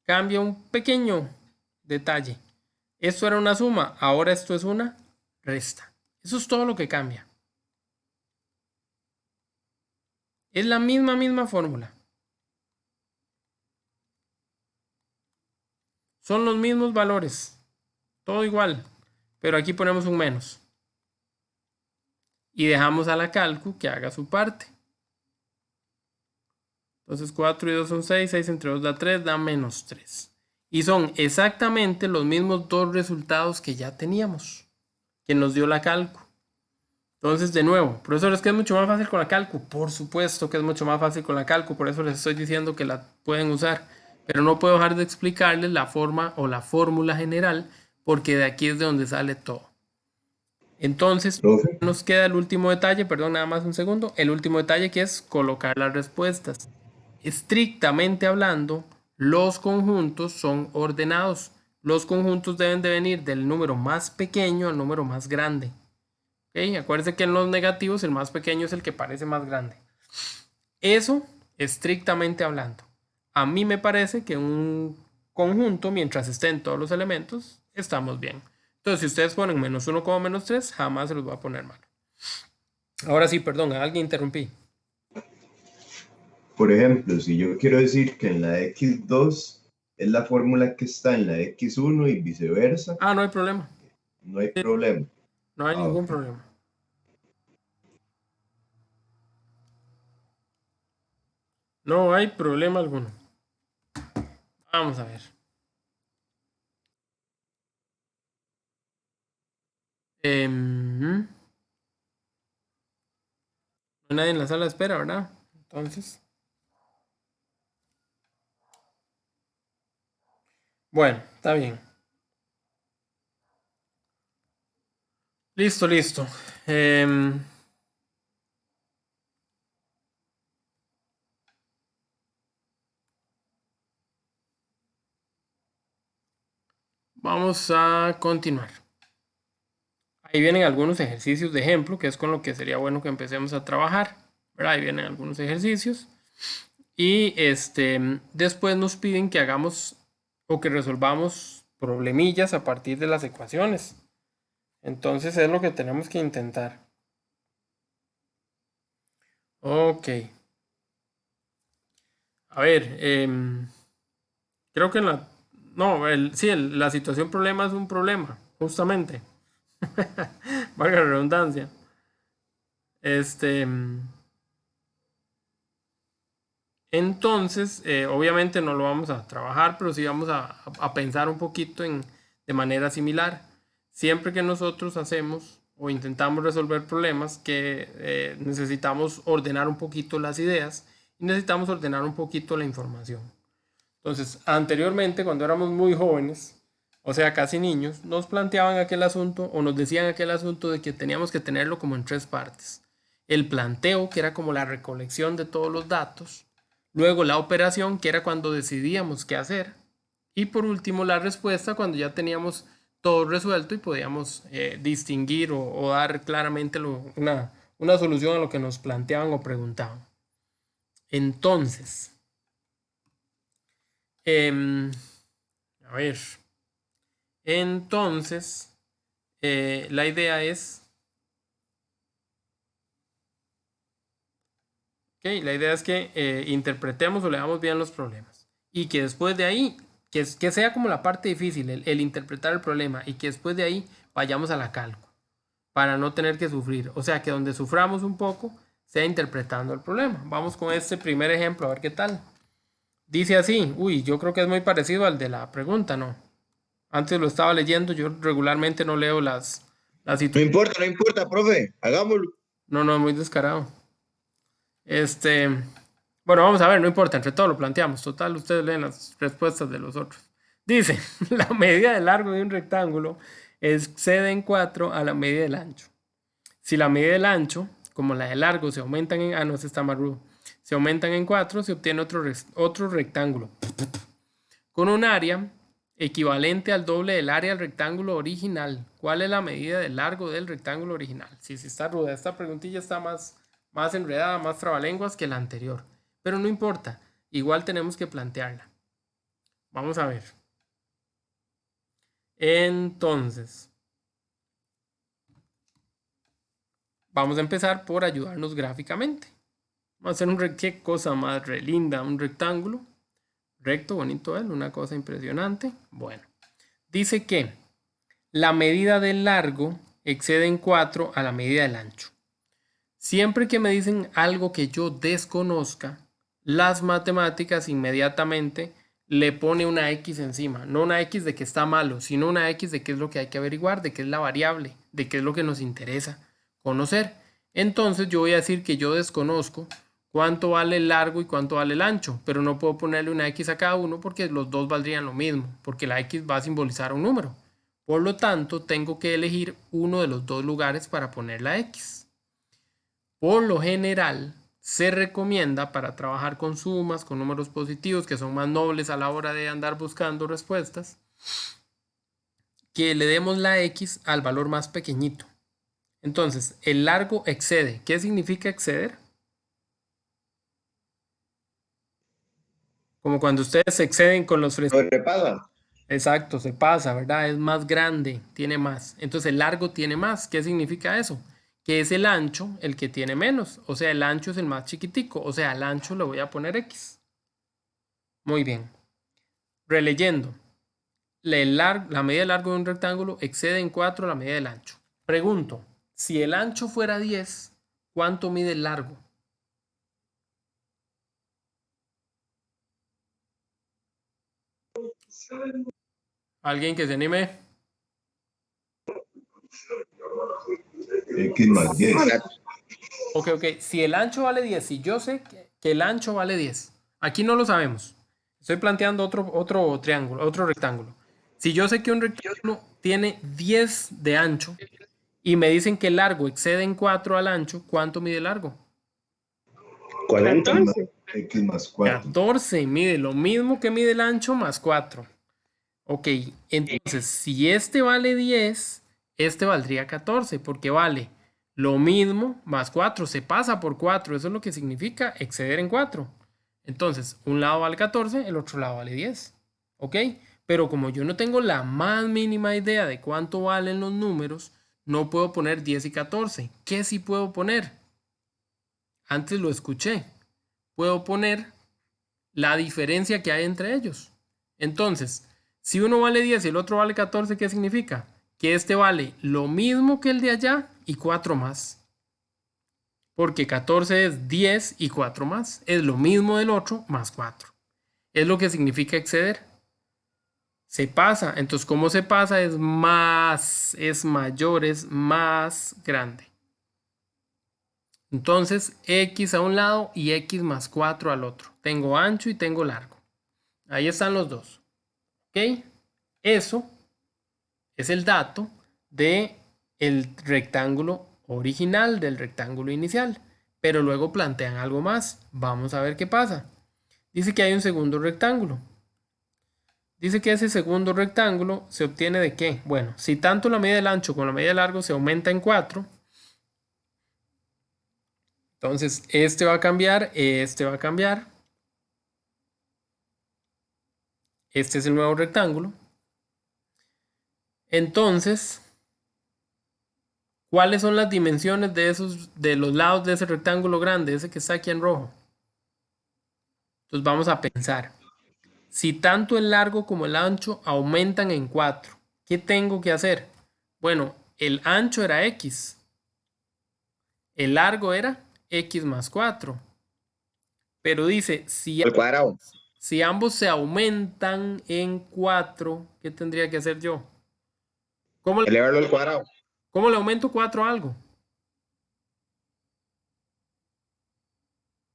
cambia un pequeño detalle. Esto era una suma, ahora esto es una resta. Eso es todo lo que cambia. Es la misma fórmula. Son los mismos valores, todo igual, pero aquí ponemos un menos. Y dejamos a la calcu que haga su parte. Entonces 4 y 2 son 6, 6 entre 2 da 3, da menos 3. Y son exactamente los mismos dos resultados que ya teníamos, que nos dio la calcu. Entonces, de nuevo, profesor, ¿es que es mucho más fácil con la calcu? Por supuesto que es mucho más fácil con la calcu, por eso les estoy diciendo que la pueden usar. Pero no puedo dejar de explicarles la forma o la fórmula general, porque de aquí es de donde sale todo. Entonces, nos queda el último detalle, perdón, nada más un segundo. El último detalle que es colocar las respuestas. Estrictamente hablando, los conjuntos son ordenados, los conjuntos deben de venir del número más pequeño al número más grande. ¿Okay? Acuérdense que en los negativos el más pequeño es el que parece más grande. Eso estrictamente hablando. A mí me parece que un conjunto, mientras estén todos los elementos, estamos bien. Entonces, si ustedes ponen -1 como -3, jamás se los va a poner mal. Ahora sí, perdón, a alguien interrumpí. Por ejemplo, si yo quiero decir que en la x2 es la fórmula que está en la x1 y viceversa. Ah, no hay problema. No hay problema. No hay ningún Ok. problema. No hay problema alguno. Vamos a ver. No hay nadie en la sala de espera, ¿verdad? Entonces. Bueno, está bien. Listo, listo. Vamos a continuar. Ahí vienen algunos ejercicios de ejemplo, que es con lo que sería bueno que empecemos a trabajar, ¿verdad? Ahí vienen algunos ejercicios. Y después nos piden que hagamos o que resolvamos problemillas a partir de las ecuaciones. Entonces es lo que tenemos que intentar. Ok. A ver, creo que la situación problema es un problema, justamente. Valga la redundancia. Entonces, obviamente no lo vamos a trabajar, pero sí vamos a pensar un poquito de manera similar. Siempre que nosotros hacemos o intentamos resolver problemas que necesitamos ordenar un poquito las ideas y necesitamos ordenar un poquito la información. Entonces, anteriormente, cuando éramos muy jóvenes, o sea, casi niños, nos planteaban aquel asunto o nos decían aquel asunto de que teníamos que tenerlo como en 3 partes. El planteo, que era como la recolección de todos los datos. Luego la operación, que era cuando decidíamos qué hacer. Y por último, la respuesta, cuando ya teníamos todo resuelto y podíamos distinguir o dar claramente una solución a lo que nos planteaban o preguntaban. Entonces, a ver. Entonces, la idea es... la idea es que interpretemos o leamos bien los problemas. Y que después de ahí, que sea como la parte difícil, el interpretar el problema. Y que después de ahí vayamos a la cálculo. Para no tener que sufrir. O sea, que donde suframos un poco, sea interpretando el problema. Vamos con este primer ejemplo, a ver qué tal. Dice así, yo creo que es muy parecido al de la pregunta, ¿no? Antes lo estaba leyendo, yo regularmente no leo las No situaciones. no importa, profe, hagámoslo. No, muy descarado. Bueno, vamos a ver, no importa, entre todos lo planteamos. Total, ustedes leen las respuestas de los otros. Dice, la medida de largo de un rectángulo excede en 4 a la medida del ancho. Si la medida del ancho, como la de largo, se aumentan en... no, ese está más rudo. Se aumentan en 4, se obtiene otro rectángulo. Con un área equivalente al doble del área del rectángulo original. ¿Cuál es la medida de largo del rectángulo original? Sí, está ruda. Esta preguntilla está más enredada, más trabalenguas que la anterior. Pero no importa. Igual tenemos que plantearla. Vamos a ver. Entonces, vamos a empezar por ayudarnos gráficamente. Vamos a hacer qué cosa más re linda, un rectángulo. Recto, bonito él, una cosa impresionante. Bueno, dice que la medida del largo excede en 4 a la medida del ancho. Siempre que me dicen algo que yo desconozca, las matemáticas inmediatamente le pone una X encima. No una X de que está malo, sino una X de qué es lo que hay que averiguar, de qué es la variable, de qué es lo que nos interesa conocer. Entonces yo voy a decir que yo desconozco cuánto vale el largo y cuánto vale el ancho, pero no puedo ponerle una X a cada uno porque los dos valdrían lo mismo, porque la X va a simbolizar un número. Por lo tanto, tengo que elegir uno de los dos lugares para poner la X. Por lo general, se recomienda para trabajar con sumas, con números positivos, que son más nobles a la hora de andar buscando respuestas, que le demos la X al valor más pequeñito. Entonces, el largo excede. ¿Qué significa exceder? Como cuando ustedes se exceden con los frescos. Sobrepasa. Exacto, se pasa, ¿verdad? Es más grande, tiene más. Entonces el largo tiene más. ¿Qué significa eso? Que es el ancho el que tiene menos. O sea, el ancho es el más chiquitico. O sea, al ancho le voy a poner X. Muy bien. Releyendo. La medida de largo de un rectángulo excede en 4 la medida del ancho. Pregunto, si el ancho fuera 10, ¿cuánto mide el largo? ¿Alguien que se anime? X más 10. Ok. Si el ancho vale 10, si yo sé que el ancho vale 10, aquí no lo sabemos. Estoy planteando otro triángulo, otro rectángulo. Si yo sé que un rectángulo tiene 10 de ancho y me dicen que el largo excede en 4 al ancho, ¿cuánto mide el largo? 40. 14. X más 4. 14, mide lo mismo que mide el ancho más 4. Ok, entonces si este vale 10, este valdría 14 porque vale lo mismo más 4, se pasa por 4, eso es lo que significa exceder en 4. Entonces, un lado vale 14, el otro lado vale 10. ¿Ok? Pero como yo no tengo la más mínima idea de cuánto valen los números, no puedo poner 10 y 14. ¿Qué sí puedo poner? Antes lo escuché. Puedo poner la diferencia que hay entre ellos. Entonces, si uno vale 10 y el otro vale 14, ¿qué significa? Que este vale lo mismo que el de allá y 4 más. Porque 14 es 10 y 4 más. Es lo mismo del otro más 4. Es lo que significa exceder. Se pasa. Entonces, ¿cómo se pasa? Es más, es mayor, es más grande. Entonces, X a un lado y X más 4 al otro. Tengo ancho y tengo largo. Ahí están los dos. ¿Ok? Eso es el dato del rectángulo original, del rectángulo inicial. Pero luego plantean algo más. Vamos a ver qué pasa. Dice que hay un segundo rectángulo. Dice que ese segundo rectángulo se obtiene de ¿qué? Bueno, si tanto la medida del ancho como la medida del largo se aumenta en 4, entonces este va a cambiar, este va a cambiar. Este es el nuevo rectángulo. Entonces, ¿cuáles son las dimensiones de los lados de ese rectángulo grande, ese que está aquí en rojo? Entonces vamos a pensar. Si tanto el largo como el ancho aumentan en 4, ¿qué tengo que hacer? Bueno, el ancho era X. El largo era X más 4. Pero dice, Al cuadrado. si ambos se aumentan en 4, ¿qué tendría que hacer yo? Elevarlo al cuadrado. ¿Cómo le aumento 4 a algo?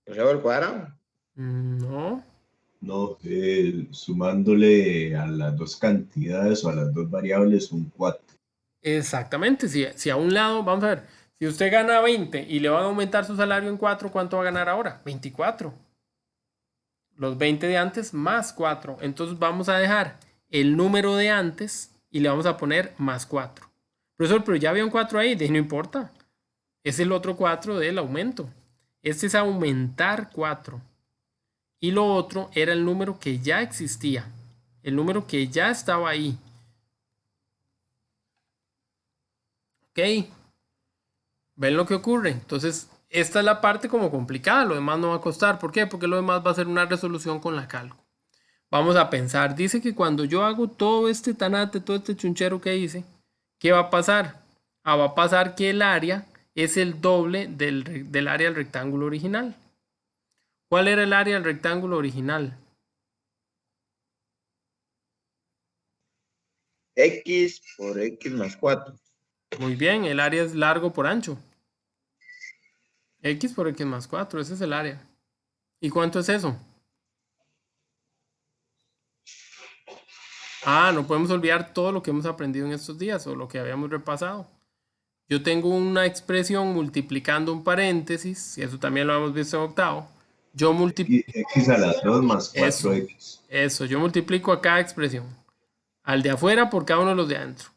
Elevado al cuadrado. No. No, sumándole a las dos cantidades o a las dos variables un 4. Exactamente. Si a un lado, vamos a ver, si usted gana 20 y le van a aumentar su salario en 4, ¿cuánto va a ganar ahora? 24. Los 20 de antes más 4. Entonces vamos a dejar el número de antes y le vamos a poner más 4. Profesor, pero ya había un 4 ahí, no importa. Es el otro 4 del aumento. Este es aumentar 4. Y lo otro era el número que ya existía. El número que ya estaba ahí. ¿Ok? ¿Ven lo que ocurre? Entonces, esta es la parte como complicada. Lo demás no va a costar. ¿Por qué? Porque lo demás va a ser una resolución con la cálculo. Vamos a pensar. Dice que cuando yo hago todo este tanate, todo este chunchero que hice, ¿qué va a pasar? Va a pasar que el área es el doble del área del rectángulo original. ¿Cuál era el área del rectángulo original? X por X más 4. Muy bien, el área es largo por ancho. X por X más 4, ese es el área. ¿Y cuánto es eso? No podemos olvidar todo lo que hemos aprendido en estos días o lo que habíamos repasado. Yo tengo una expresión multiplicando un paréntesis, y eso también lo hemos visto en octavo. Yo multiplico X a las 2 más 4X. eso, yo multiplico a cada expresión. al de afuera por cada uno de los de adentro.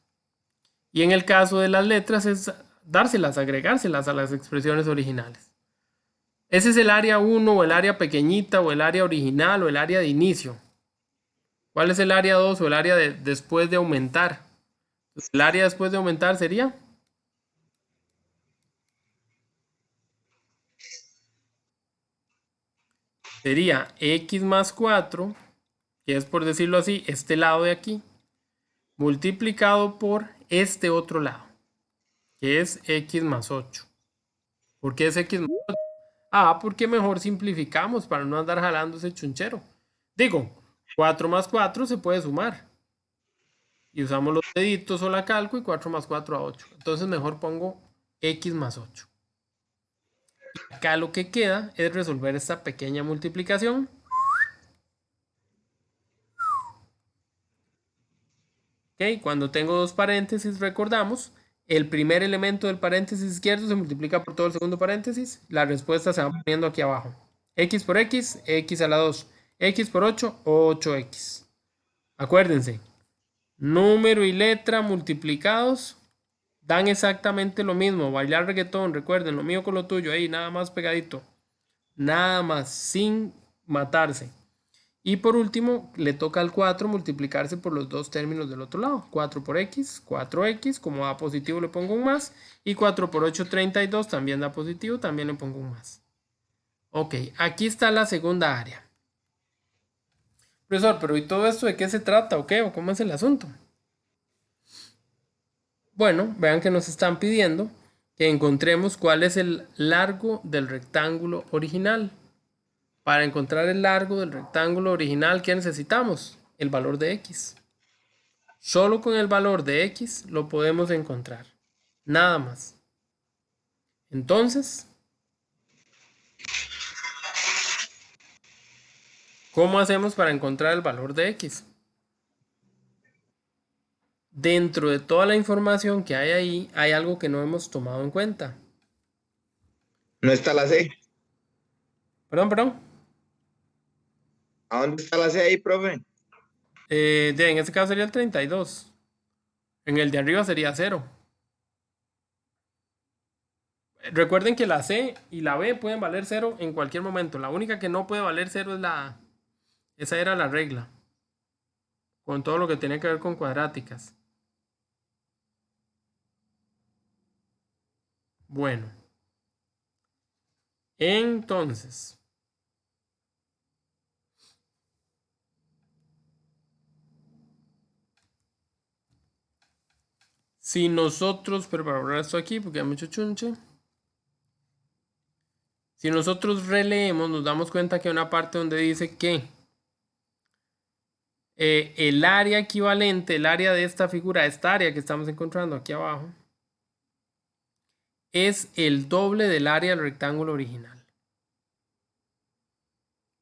Y en el caso de las letras es dárselas, agregárselas a las expresiones originales. Ese es el área 1 o el área pequeñita o el área original o el área de inicio. ¿Cuál es el área 2 o el área después de aumentar? El área después de aumentar sería x más 4, que es, por decirlo así, este lado de aquí, multiplicado por este otro lado, que es x más 8. ¿Por qué es x más 8? Ah, porque mejor simplificamos para no andar jalando ese chunchero. Digo, 4 más 4 se puede sumar. Y usamos los deditos o la calco y 4 más 4 a 8. Entonces mejor pongo x más 8. Y acá lo que queda es resolver esta pequeña multiplicación. Ok, cuando tengo dos paréntesis, recordamos, el primer elemento del paréntesis izquierdo se multiplica por todo el segundo paréntesis. La respuesta se va poniendo aquí abajo. X por x, x a la 2. X por 8, 8x. Acuérdense, número y letra multiplicados dan exactamente lo mismo. Bailar reggaetón, recuerden, lo mío con lo tuyo, ahí nada más pegadito. Nada más, sin matarse. Y por último, le toca al 4 multiplicarse por los dos términos del otro lado. 4 por x, 4x, como da positivo le pongo un más. Y 4 por 8, 32, también da positivo, también le pongo un más. Ok, aquí está la segunda área. Profesor, pero ¿y todo esto de qué se trata o qué? ¿O cómo es el asunto? Bueno, vean que nos están pidiendo que encontremos cuál es el largo del rectángulo original. Para encontrar el largo del rectángulo original, ¿qué necesitamos? El valor de x. Solo con el valor de x lo podemos encontrar. Nada más. Entonces, ¿cómo hacemos para encontrar el valor de x? Dentro de toda la información que hay ahí, hay algo que no hemos tomado en cuenta. No está la C. Perdón. ¿A dónde está la C ahí, profe? En este caso sería el 32. En el de arriba sería 0. Recuerden que la C y la B pueden valer 0 en cualquier momento. La única que no puede valer 0 es la A. Esa era la regla. Con todo lo que tiene que ver con cuadráticas. Bueno. Entonces. Si nosotros, pero para borrar esto aquí porque hay mucho chunche. Si nosotros releemos, nos damos cuenta que hay una parte donde dice que el área equivalente, el área de esta figura, esta área que estamos encontrando aquí abajo, es el doble del área del rectángulo original.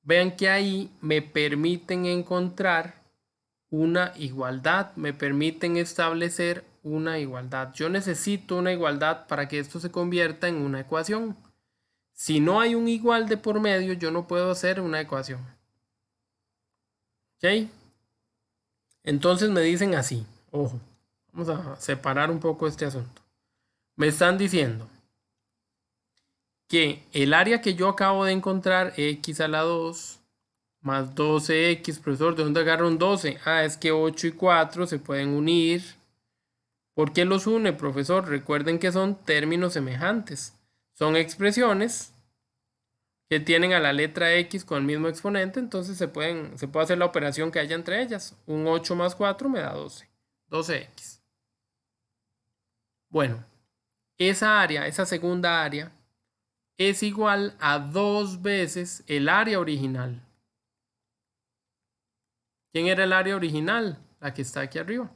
Vean que ahí me permiten encontrar una igualdad, me permiten establecer una igualdad. Yo necesito una igualdad para que esto se convierta en una ecuación. Si no hay un igual de por medio, yo no puedo hacer una ecuación. ¿Ok? Entonces me dicen así, ojo, vamos a separar un poco este asunto. Me están diciendo que el área que yo acabo de encontrar, x a la 2, más 12x, profesor, ¿de dónde agarro un 12? Ah, es que 8 y 4 se pueden unir. ¿Por qué los une, profesor? Recuerden que son términos semejantes. Son expresiones que tienen a la letra x con el mismo exponente, entonces se puede hacer la operación que haya entre ellas. Un 8 más 4 me da 12. 12x. Bueno, esa área, esa segunda área, es igual a 2 veces el área original. ¿Quién era el área original? La que está aquí arriba.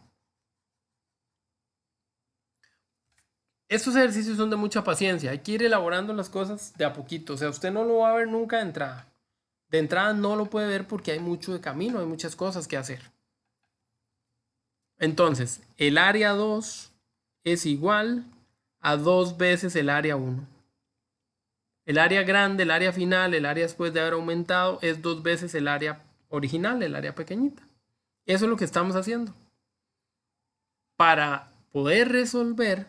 Estos ejercicios son de mucha paciencia. Hay que ir elaborando las cosas de a poquito. O sea, usted no lo va a ver nunca de entrada. De entrada no lo puede ver porque hay mucho de camino, hay muchas cosas que hacer. Entonces, el área 2 es igual a 2 veces el área 1. El área grande, el área final, el área después de haber aumentado es 2 veces el área original, el área pequeñita. Eso es lo que estamos haciendo. para poder resolver,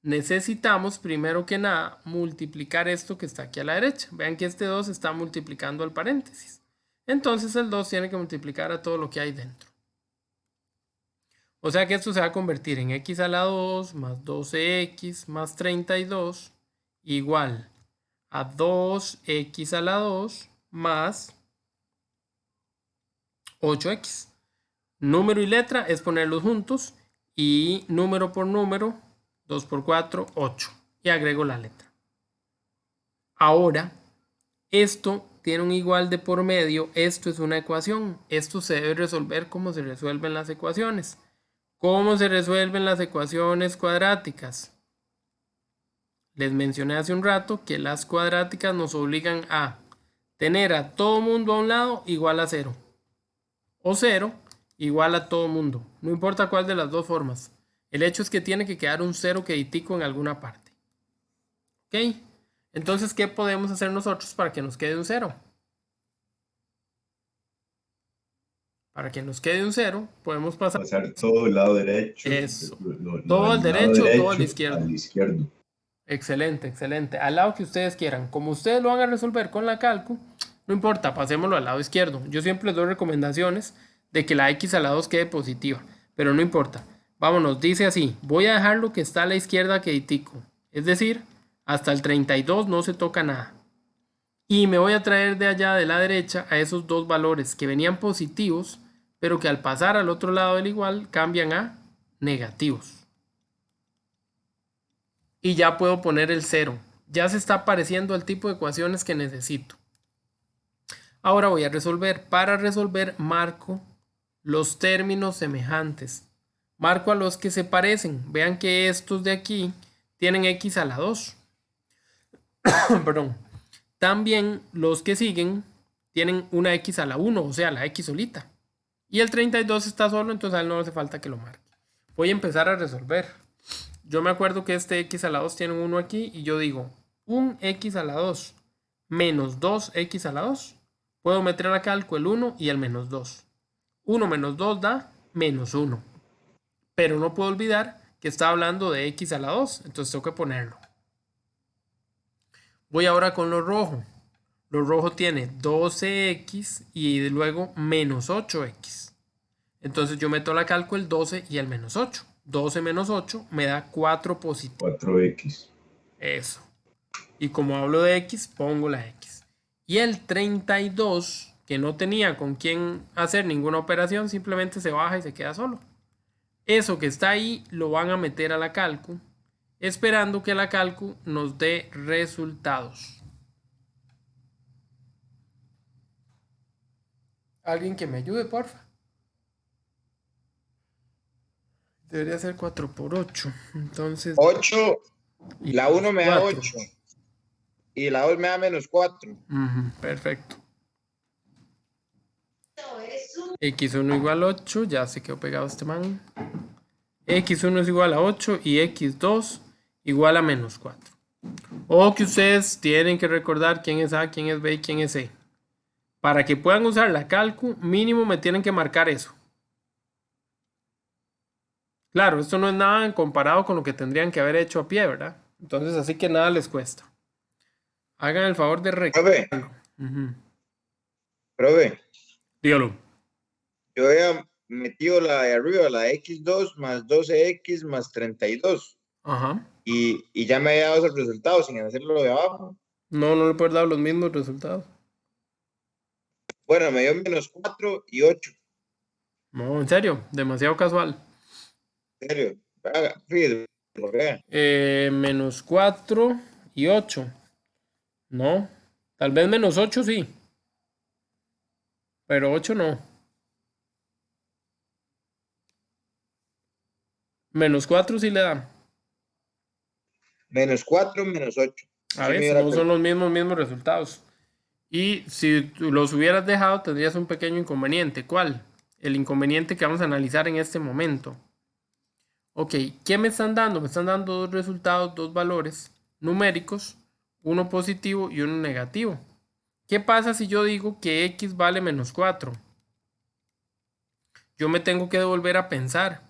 necesitamos primero que nada multiplicar esto que está aquí a la derecha. Vean que este 2 está multiplicando al paréntesis. Entonces el 2 tiene que multiplicar a todo lo que hay dentro. O sea que esto se va a convertir en x a la 2 más 12x más 32 igual a 2x a la 2 más 8x. Número y letra es ponerlos juntos y número por número, 2 por 4, 8. Y agrego la letra. Ahora, esto tiene un igual de por medio. Esto es una ecuación. Esto se debe resolver como se resuelven las ecuaciones. ¿Cómo se resuelven las ecuaciones cuadráticas? Les mencioné hace un rato que las cuadráticas nos obligan a tener a todo mundo a un lado igual a 0. O 0 igual a todo mundo. No importa cuál de las dos formas. El hecho es que tiene que quedar un 0 queditico en alguna parte. ¿Ok? Entonces, ¿qué podemos hacer nosotros para que nos quede un 0? Para que nos quede un 0, podemos pasar todo el lado derecho. Eso. Todo Todo al el lado derecho, todo al derecho izquierdo. al izquierdo. Excelente, excelente. Al lado que ustedes quieran. Como ustedes lo van a resolver con la calcu, no importa, pasémoslo al lado izquierdo. Yo siempre les doy recomendaciones de que la x a la 2 quede positiva, pero no importa. Vámonos, dice así. Voy a dejar lo que está a la izquierda queditico. Es decir, hasta el 32 no se toca nada. Y me voy a traer de allá de la derecha a esos dos valores que venían positivos, pero que al pasar al otro lado del igual cambian a negativos. Y ya puedo poner el 0. Ya se está apareciendo el tipo de ecuaciones que necesito. Ahora voy a resolver. Para resolver marco los términos semejantes. Marco a los que se parecen. Vean que estos de aquí tienen x a la 2. Perdón. También los que siguen tienen una x a la 1, o sea, la x solita. Y el 32 está solo, entonces a él no hace falta que lo marque. Voy a empezar a resolver. Yo me acuerdo que este x a la 2 tiene un 1 aquí y yo digo, un x a la 2 menos 2x a la 2. Puedo meter a la calco el 1 y el menos 2. 1 menos 2 da menos 1. Pero no puedo olvidar que está hablando de x a la 2, entonces tengo que ponerlo. Voy ahora con lo rojo. Lo rojo tiene 12x y luego menos 8x. Entonces yo meto a la calco el 12 y el menos 8. 12 menos 8 me da 4 positivo. 4x. Eso. Y como hablo de x, pongo la x. Y el 32, que no tenía con quién hacer ninguna operación, simplemente se baja y se queda solo. Eso que está ahí lo van a meter a la calcu, esperando que la calcu nos dé resultados. Alguien que me ayude, porfa. Debería ser 4 por 8. Entonces 8, y la 1 me da 4. 8 y la 2 me da menos 4. Perfecto. X1 igual a 8, ya se quedó pegado este man. X1 es igual a 8 y X2 igual a menos 4. O que ustedes tienen que recordar quién es A, quién es B y quién es C. Para que puedan usar la calcu, mínimo me tienen que marcar eso. Claro, esto no es nada comparado con lo que tendrían que haber hecho a pie, ¿verdad? Entonces, así que nada les cuesta. Hagan el favor de Profe, profe, dígalo. yo había metido la de arriba, la de x2 más 12x más 32. Ajá. Y ya me había dado el resultado sin hacerlo de abajo. No le puedo dar los mismos resultados. Bueno, me dio menos 4 y 8. No, en serio, demasiado casual. En serio. Fíjate, ¿por qué? Menos 4 y 8. No, tal vez menos 8 sí. Pero 8 no. Menos 4 sí le da. Menos 4, menos 8. A ver, no son los mismos resultados. Y si tú los hubieras dejado, tendrías un pequeño inconveniente. ¿Cuál? El inconveniente que vamos a analizar en este momento. Ok, ¿qué me están dando? Me están dando dos resultados, dos valores numéricos, uno positivo y uno negativo. ¿Qué pasa si yo digo que x vale menos 4? Yo me tengo que devolver a pensar.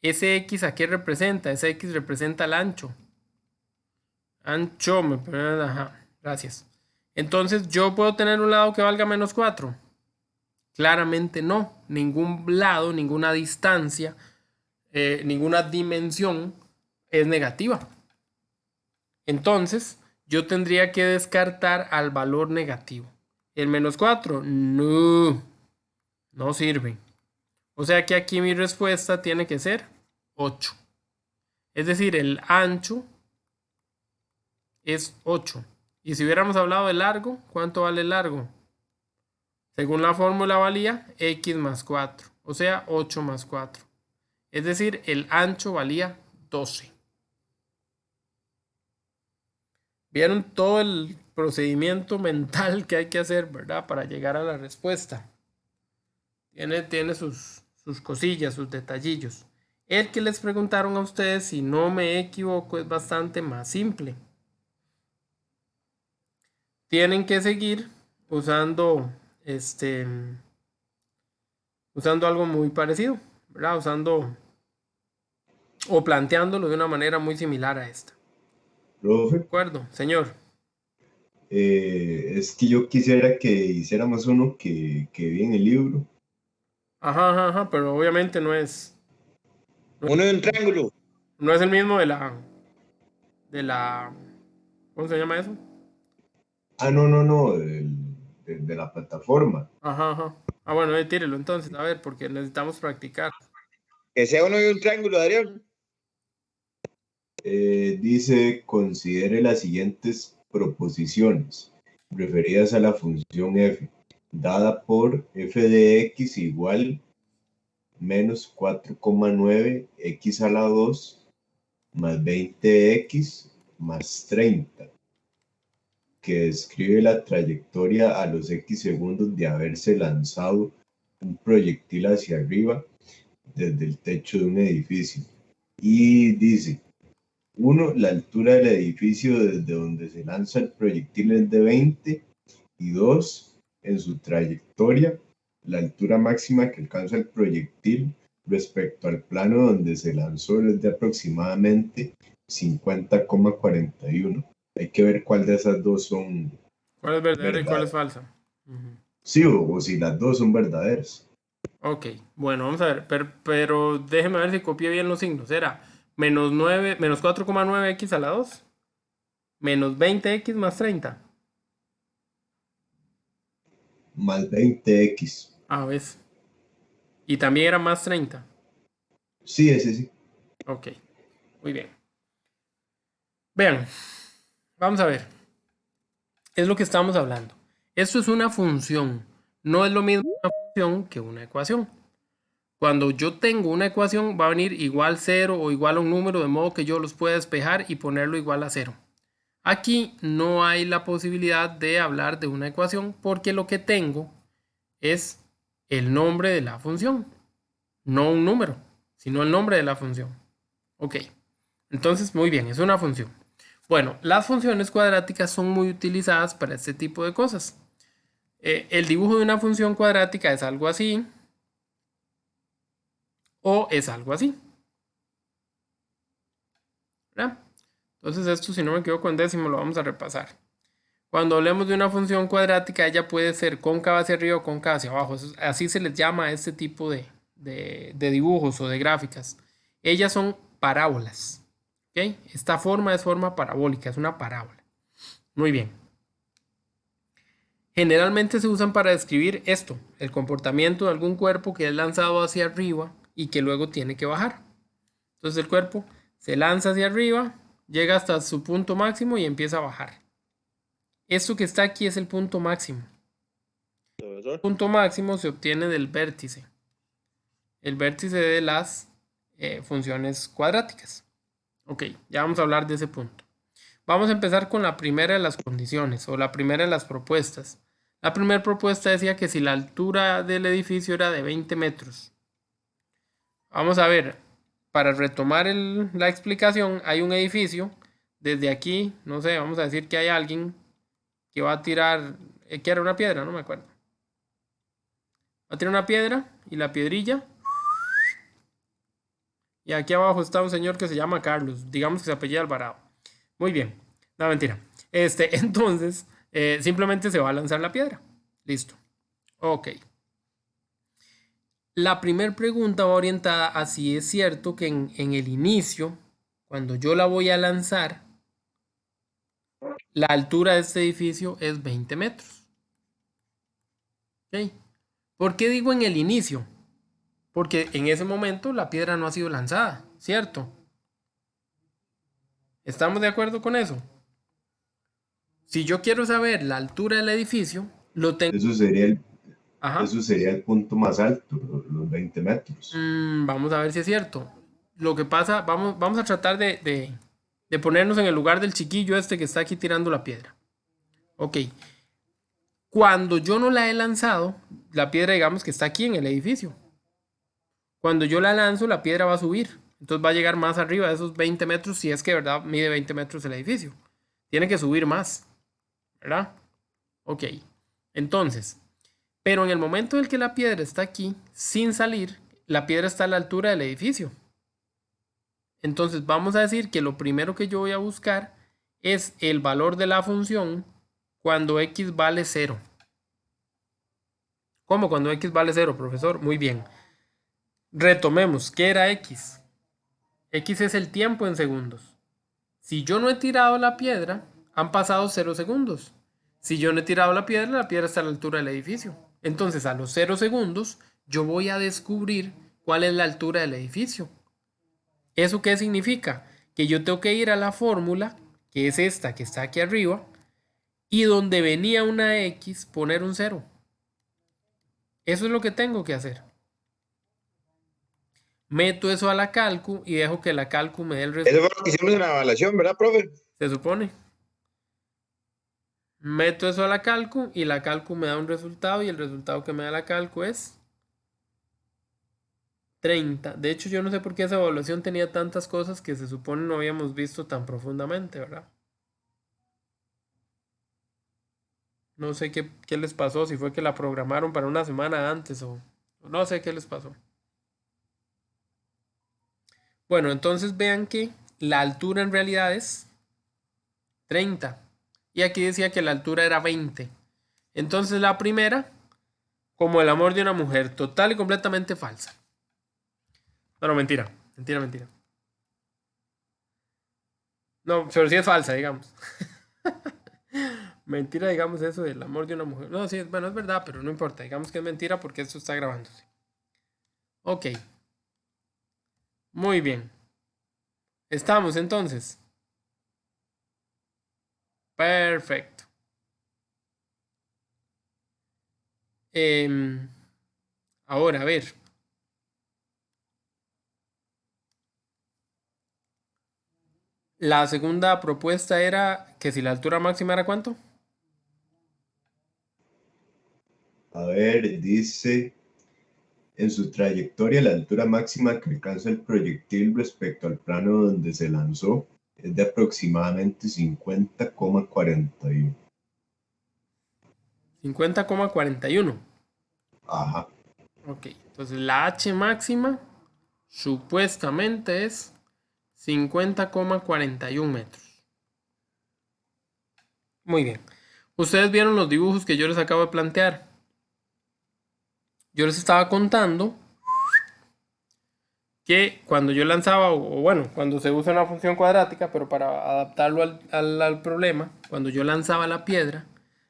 ¿Ese X a qué representa? Ese X representa el ancho. Ancho, ajá, gracias. Entonces, ¿yo puedo tener un lado que valga menos 4? Claramente no. Ningún lado, ninguna distancia, ninguna dimensión es negativa. Entonces, yo tendría que descartar al valor negativo. ¿El menos 4? No sirve. O sea que aquí mi respuesta tiene que ser 8. Es decir, el ancho es 8. Y si hubiéramos hablado de largo, ¿cuánto vale el largo? Según la fórmula valía x más 4. O sea, 8 más 4. Es decir, el ancho valía 12. Vieron todo el procedimiento mental que hay que hacer, ¿verdad? Para llegar a la respuesta. Tiene sus cosillas, sus detallillos. El que les preguntaron a ustedes, si no me equivoco, es bastante más simple. Tienen que seguir usando algo muy parecido, ¿verdad? Usando o planteándolo de una manera muy similar a esta. Profe, ¿De acuerdo, señor? es que yo quisiera que hiciéramos uno que vi en el libro. Ajá, pero obviamente no es Uno de un triángulo. el mismo de la, ¿cómo se llama eso? Ah, no, de la plataforma. Ajá. Ah, bueno, tírelo entonces, a ver, porque necesitamos practicar. Que sea uno de un triángulo, Darío. Dice, considere las siguientes proposiciones referidas a la función f, dada por f de x igual menos 4,9 x a la 2 más 20x más 30, que describe la trayectoria a los x segundos de haberse lanzado un proyectil hacia arriba desde el techo de un edificio. Y dice, 1, la altura del edificio desde donde se lanza el proyectil es de 20. Y 2, en su trayectoria, la altura máxima que alcanza el proyectil respecto al plano donde se lanzó es de aproximadamente 50,41. Hay que ver cuál de esas dos son ¿Cuál es verdadera y verdaderas. cuál es falsa? Sí, o si las dos son verdaderas. Ok, bueno, vamos a ver, pero déjeme ver si copié bien los signos. Era menos 4,9x a la 2, menos 20x más 30. Más 20x. Ah, ¿ves? Y también era más 30. Sí, ese sí. Ok, muy bien. Vean, vamos a ver. Es lo que estamos hablando. Esto es una función. No es lo mismo una función que una ecuación. Cuando yo tengo una ecuación va a venir igual 0 o igual a un número, de modo que yo los pueda despejar y ponerlo igual a 0. Aquí no hay la posibilidad de hablar de una ecuación porque lo que tengo es el nombre de la función. No un número, sino el nombre de la función. Ok, entonces muy bien, es una función. Bueno, las funciones cuadráticas son muy utilizadas para este tipo de cosas. El dibujo de una función cuadrática es algo así o es algo así, ¿verdad? Entonces esto, si no me equivoco, en décimo lo vamos a repasar. Cuando hablemos de una función cuadrática, ella puede ser cóncava hacia arriba o cóncava hacia abajo. Así se les llama a este tipo de dibujos o de gráficas. Ellas son parábolas. ¿Okay? Esta forma es forma parabólica, es una parábola. Muy bien. Generalmente se usan para describir esto, el comportamiento de algún cuerpo que es lanzado hacia arriba y que luego tiene que bajar. Entonces el cuerpo se lanza hacia arriba, llega hasta su punto máximo y empieza a bajar. Esto que está aquí es el punto máximo. El punto máximo se obtiene del vértice. El vértice de las funciones cuadráticas. Ok, ya vamos a hablar de ese punto. Vamos a empezar con la primera de las condiciones o la primera de las propuestas. La primera propuesta decía que si la altura del edificio era de 20 metros. Vamos a ver, para retomar la explicación, hay un edificio. Desde aquí, no sé, vamos a decir que hay alguien que va a tirar, que era una piedra, no me acuerdo. Va a tirar una piedra y la piedrilla. Y aquí abajo está un señor que se llama Carlos. Digamos que se apellida Alvarado. Muy bien. No, mentira. Entonces, simplemente se va a lanzar la piedra. Listo. Ok. La primera pregunta va orientada a si es cierto que en el inicio, cuando yo la voy a lanzar, la altura de este edificio es 20 metros. ¿Ok? ¿Por qué digo en el inicio? Porque en ese momento la piedra no ha sido lanzada, ¿cierto? ¿Estamos de acuerdo con eso? Si yo quiero saber la altura del edificio, lo tengo. Eso sería el, Ajá. eso sería el punto más alto, los 20 metros. Vamos a ver si es cierto. Lo que pasa, vamos a tratar de ponernos en el lugar del chiquillo este que está aquí tirando la piedra. Ok. Cuando yo no la he lanzado, la piedra digamos que está aquí en el edificio. Cuando yo la lanzo, la piedra va a subir. Entonces va a llegar más arriba de esos 20 metros si es que, ¿verdad? Mide 20 metros el edificio. Tiene que subir más. ¿Verdad? Ok. Entonces, pero en el momento en el que la piedra está aquí, sin salir, la piedra está a la altura del edificio. Entonces vamos a decir que lo primero que yo voy a buscar es el valor de la función cuando x vale 0. ¿Cómo cuando x vale 0, profesor? Muy bien. Retomemos, ¿qué era x? X es el tiempo en segundos. Si yo no he tirado la piedra, han pasado 0 segundos. Si yo no he tirado la piedra está a la altura del edificio. Entonces, a los 0 segundos, yo voy a descubrir cuál es la altura del edificio. ¿Eso qué significa? Que yo tengo que ir a la fórmula, que es esta que está aquí arriba, y donde venía una X, poner un 0. Eso es lo que tengo que hacer. Meto eso a la calcu y dejo que la calcu me dé el resultado. Eso fue lo que hicimos en la evaluación, ¿verdad, profe? Se supone. Meto eso a la calcu y la calcu me da un resultado y el resultado que me da la calcu es 30. De hecho, yo no sé por qué esa evaluación tenía tantas cosas que se supone no habíamos visto tan profundamente, ¿verdad? No sé qué les pasó, si fue que la programaron para una semana antes o no sé qué les pasó. Bueno, entonces vean que la altura en realidad es 30. Y aquí decía que la altura era 20. Entonces la primera, como el amor de una mujer, total y completamente falsa. No, mentira. Mentira. No, pero sí es falsa, digamos. Mentira, digamos eso del amor de una mujer. No, sí, bueno, es verdad, pero no importa. Digamos que es mentira porque esto está grabándose. Ok. Muy bien. Estamos entonces. Perfecto. Ahora, a ver. La segunda propuesta era que si la altura máxima era ¿cuánto? A ver, dice, en su trayectoria, la altura máxima que alcanza el proyectil respecto al plano donde se lanzó es de aproximadamente 50,41. 50,41. Ajá. Ok, entonces la H máxima supuestamente es 50,41 metros. Muy bien. Ustedes vieron los dibujos que yo les acabo de plantear. Yo les estaba contando que cuando yo lanzaba, o bueno, cuando se usa una función cuadrática, pero para adaptarlo al problema, cuando yo lanzaba la piedra,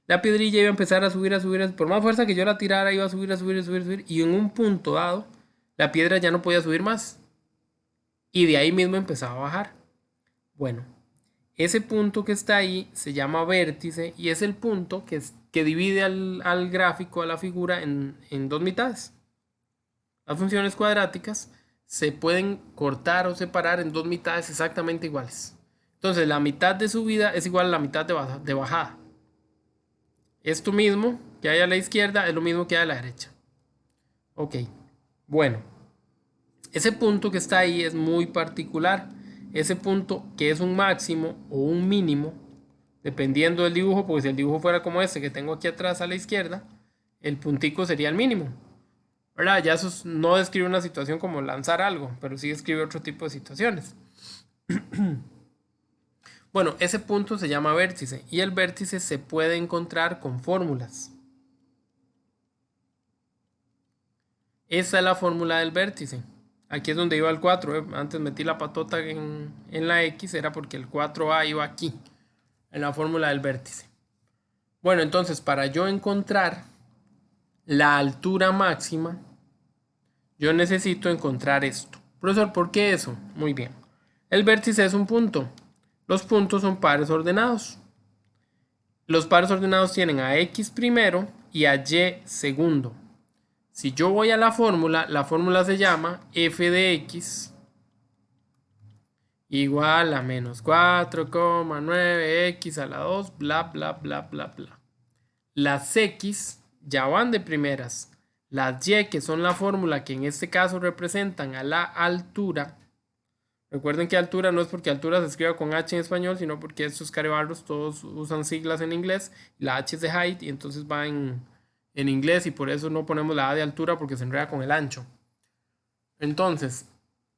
la piedrilla iba a empezar a subir, por más fuerza que yo la tirara, iba a subir, y en un punto dado, la piedra ya no podía subir más. Y de ahí mismo empezaba a bajar. Bueno, ese punto que está ahí se llama vértice y es el punto que divide al gráfico, a la figura, en dos mitades. Las funciones cuadráticas se pueden cortar o separar en dos mitades exactamente iguales. Entonces, la mitad de subida es igual a la mitad de bajada. Esto mismo que hay a la izquierda es lo mismo que hay a la derecha. Ok, bueno. Ese punto que está ahí es muy particular. Ese punto que es un máximo o un mínimo, dependiendo del dibujo, porque si el dibujo fuera como este que tengo aquí atrás a la izquierda, el puntico sería el mínimo. ¿verdad? Ya eso no describe una situación como lanzar algo, pero sí describe otro tipo de situaciones. Bueno, ese punto se llama vértice y el vértice se puede encontrar con fórmulas. Esa es la fórmula del vértice. Aquí es donde iba el 4. Antes metí la patota en la X, era porque el 4A iba aquí, en la fórmula del vértice. Bueno, entonces para yo encontrar la altura máxima, yo necesito encontrar esto. Profesor, ¿por qué eso? Muy bien. El vértice es un punto. Los puntos son pares ordenados. Los pares ordenados tienen a X primero y a Y segundo. Si yo voy a la fórmula se llama f de x igual a menos 4,9x a la 2, bla, bla, bla, bla, bla. Las x ya van de primeras. Las y, que son la fórmula que en este caso representan a la altura. Recuerden que altura no es porque altura se escriba con h en español, sino porque estos carebarros todos usan siglas en inglés. La h es de height y entonces va en inglés y por eso no ponemos la a de altura porque se enreda con el ancho. Entonces,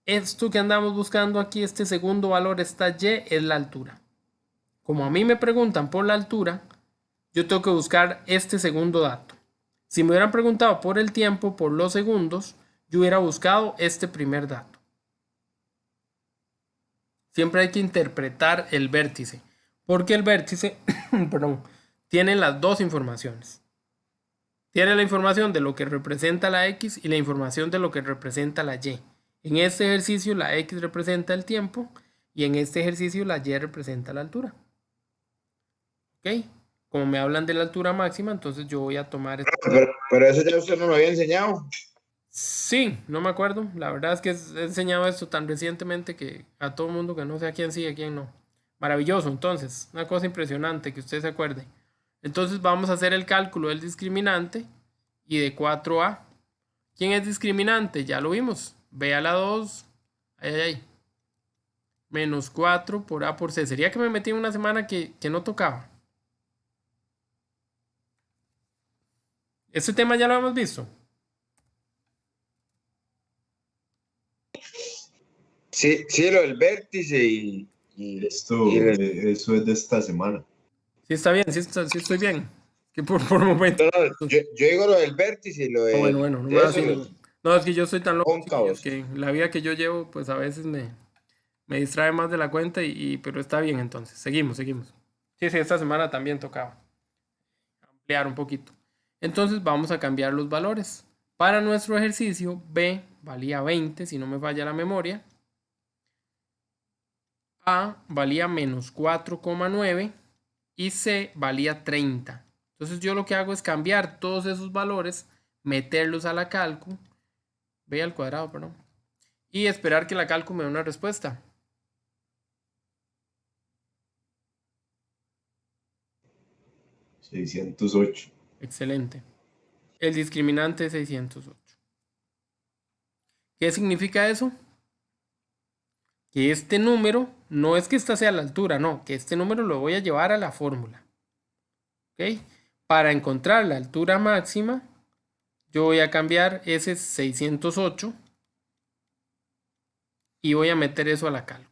esto que andamos buscando aquí, este segundo valor, esta y, es la altura. Como a mí me preguntan por la altura, yo tengo que buscar este segundo dato. Si me hubieran preguntado por el tiempo, por los segundos, yo hubiera buscado este primer dato. Siempre hay que interpretar el vértice, porque el vértice, perdón, tiene las dos informaciones. Tiene la información de lo que representa la X y la información de lo que representa la Y. En este ejercicio la X representa el tiempo y en este ejercicio la Y representa la altura. ¿Ok? Como me hablan de la altura máxima, entonces yo voy a tomar... Pero eso ya usted no lo había enseñado. Sí, no me acuerdo. La verdad es que he enseñado esto tan recientemente que a todo el mundo que no sé a quién sí y a quién no. Maravilloso, entonces. Una cosa impresionante que usted se acuerde. Entonces vamos a hacer el cálculo del discriminante y de 4A. ¿Quién es discriminante? Ya lo vimos. B a la 2. Ay. Menos 4 por A por C. ¿Sería que me metí en una semana que no tocaba? Este tema ya lo hemos visto. Sí, sí, lo del vértice eso es de esta semana. Sí está bien, sí estoy bien. Que por momento. No, yo digo lo del vértice y lo de... Bueno, no me eso, no, es que yo soy tan loco, chiquillos, cóncavos. que la vida que yo llevo, pues a veces me distrae más de la cuenta, pero está bien entonces. Seguimos. Sí, esta semana también tocaba ampliar un poquito. Entonces vamos a cambiar los valores. Para nuestro ejercicio, B valía 20, si no me falla la memoria. A valía menos 4,9 y C valía 30. Entonces yo lo que hago es cambiar todos esos valores, meterlos a la calcu, B al cuadrado, perdón, y esperar que la calcu me dé una respuesta. $608. Excelente. El discriminante es 608. ¿Qué significa eso? Que este número, no es que esta sea la altura, no, que este número lo voy a llevar a la fórmula. ¿Ok? Para encontrar la altura máxima, yo voy a cambiar ese 608 y voy a meter eso a la calcu.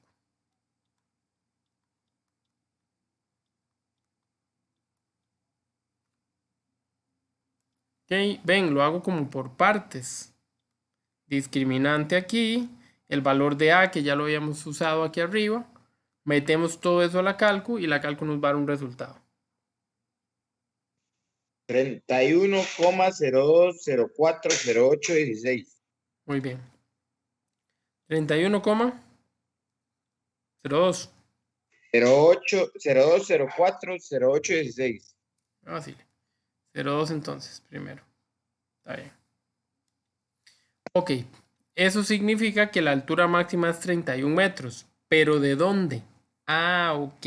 Ok, ven, lo hago como por partes. Discriminante aquí, el valor de A que ya lo habíamos usado aquí arriba, metemos todo eso a la calcu y la calcu nos va a dar un resultado. 31,02040816. Muy bien. 31,02. 02040816. Fácil. 0,2 entonces, primero. Está bien. Ok. Eso significa que la altura máxima es 31 metros. ¿Pero de dónde? Ah, ok.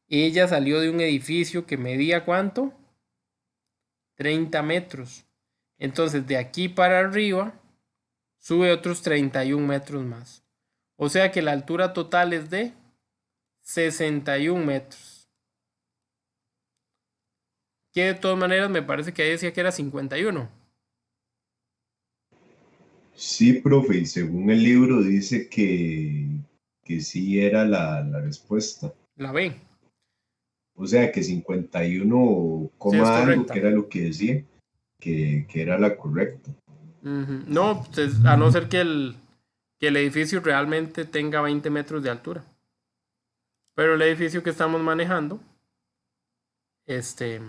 Ella salió de un edificio que medía ¿cuánto? 30 metros. Entonces, de aquí para arriba, sube otros 31 metros más. O sea que la altura total es de 61 metros. Que de todas maneras me parece que ahí decía que era 51. Sí, profe, y según el libro dice que sí era la respuesta. La B. O sea, que 51, Sí, es algo, correcta. que era lo que decía, que era la correcta. Ujú. No, pues, a no ser que el edificio realmente tenga 20 metros de altura. Pero el edificio que estamos manejando, este,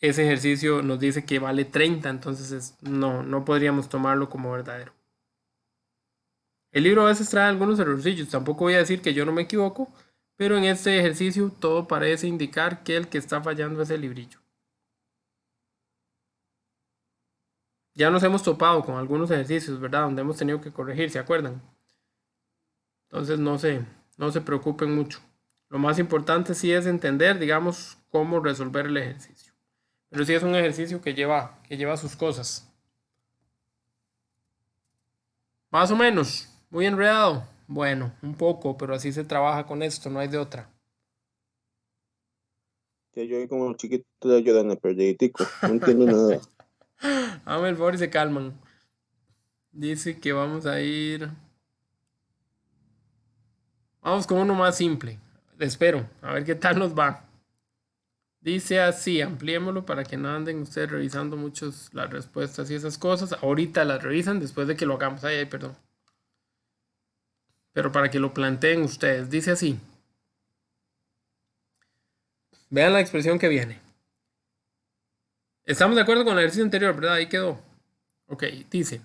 ese ejercicio nos dice que vale 30, entonces no podríamos tomarlo como verdadero. El libro a veces trae algunos errorcillos, tampoco voy a decir que yo no me equivoco, pero en este ejercicio todo parece indicar que el que está fallando es el librillo. Ya nos hemos topado con algunos ejercicios, ¿verdad? Donde hemos tenido que corregir, ¿se acuerdan? Entonces no se preocupen mucho. Lo más importante sí es entender, digamos, cómo resolver el ejercicio. Pero sí es un ejercicio que lleva sus cosas. Más o menos, muy enredado. Bueno, un poco, pero así se trabaja con esto, no hay de otra. Que yo como chiquito de ayudan perdiditico. No entiendo nada. Háganme el favor y se calman. Dice que vamos a ir. Vamos con uno más simple. Le espero, a ver qué tal nos va. Dice así, ampliémoslo para que no anden ustedes revisando muchos las respuestas y esas cosas. Ahorita las revisan después de que lo hagamos. Ay, perdón. Pero para que lo planteen ustedes. Dice así. Vean la expresión que viene. Estamos de acuerdo con el ejercicio anterior, ¿verdad? Ahí quedó. Ok, dice.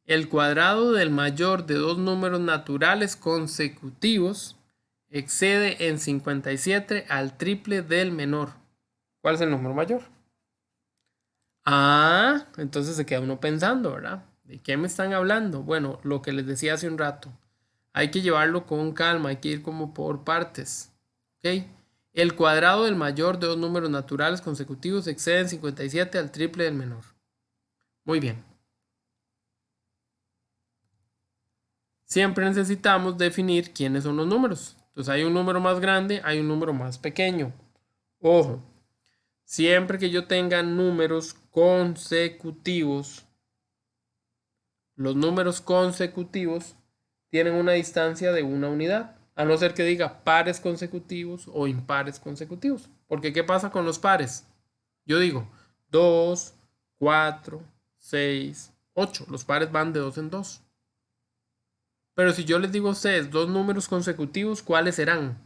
El cuadrado del mayor de dos números naturales consecutivos excede en 57 al triple del menor. ¿Cuál es el número mayor? Ah, entonces se queda uno pensando, ¿verdad? ¿De qué me están hablando? Bueno, lo que les decía hace un rato. Hay que llevarlo con calma, hay que ir como por partes. ¿Ok? El cuadrado del mayor de dos números naturales consecutivos excede en 57 al triple del menor. Muy bien. Siempre necesitamos definir quiénes son los números. Entonces hay un número más grande, hay un número más pequeño. Ojo, siempre que yo tenga números consecutivos, los números consecutivos tienen una distancia de una unidad, a no ser que diga pares consecutivos o impares consecutivos. Porque ¿qué pasa con los pares? Yo digo 2, 4, 6, 8. Los pares van de 2 en 2. Pero si yo les digo a ustedes dos números consecutivos, ¿cuáles serán?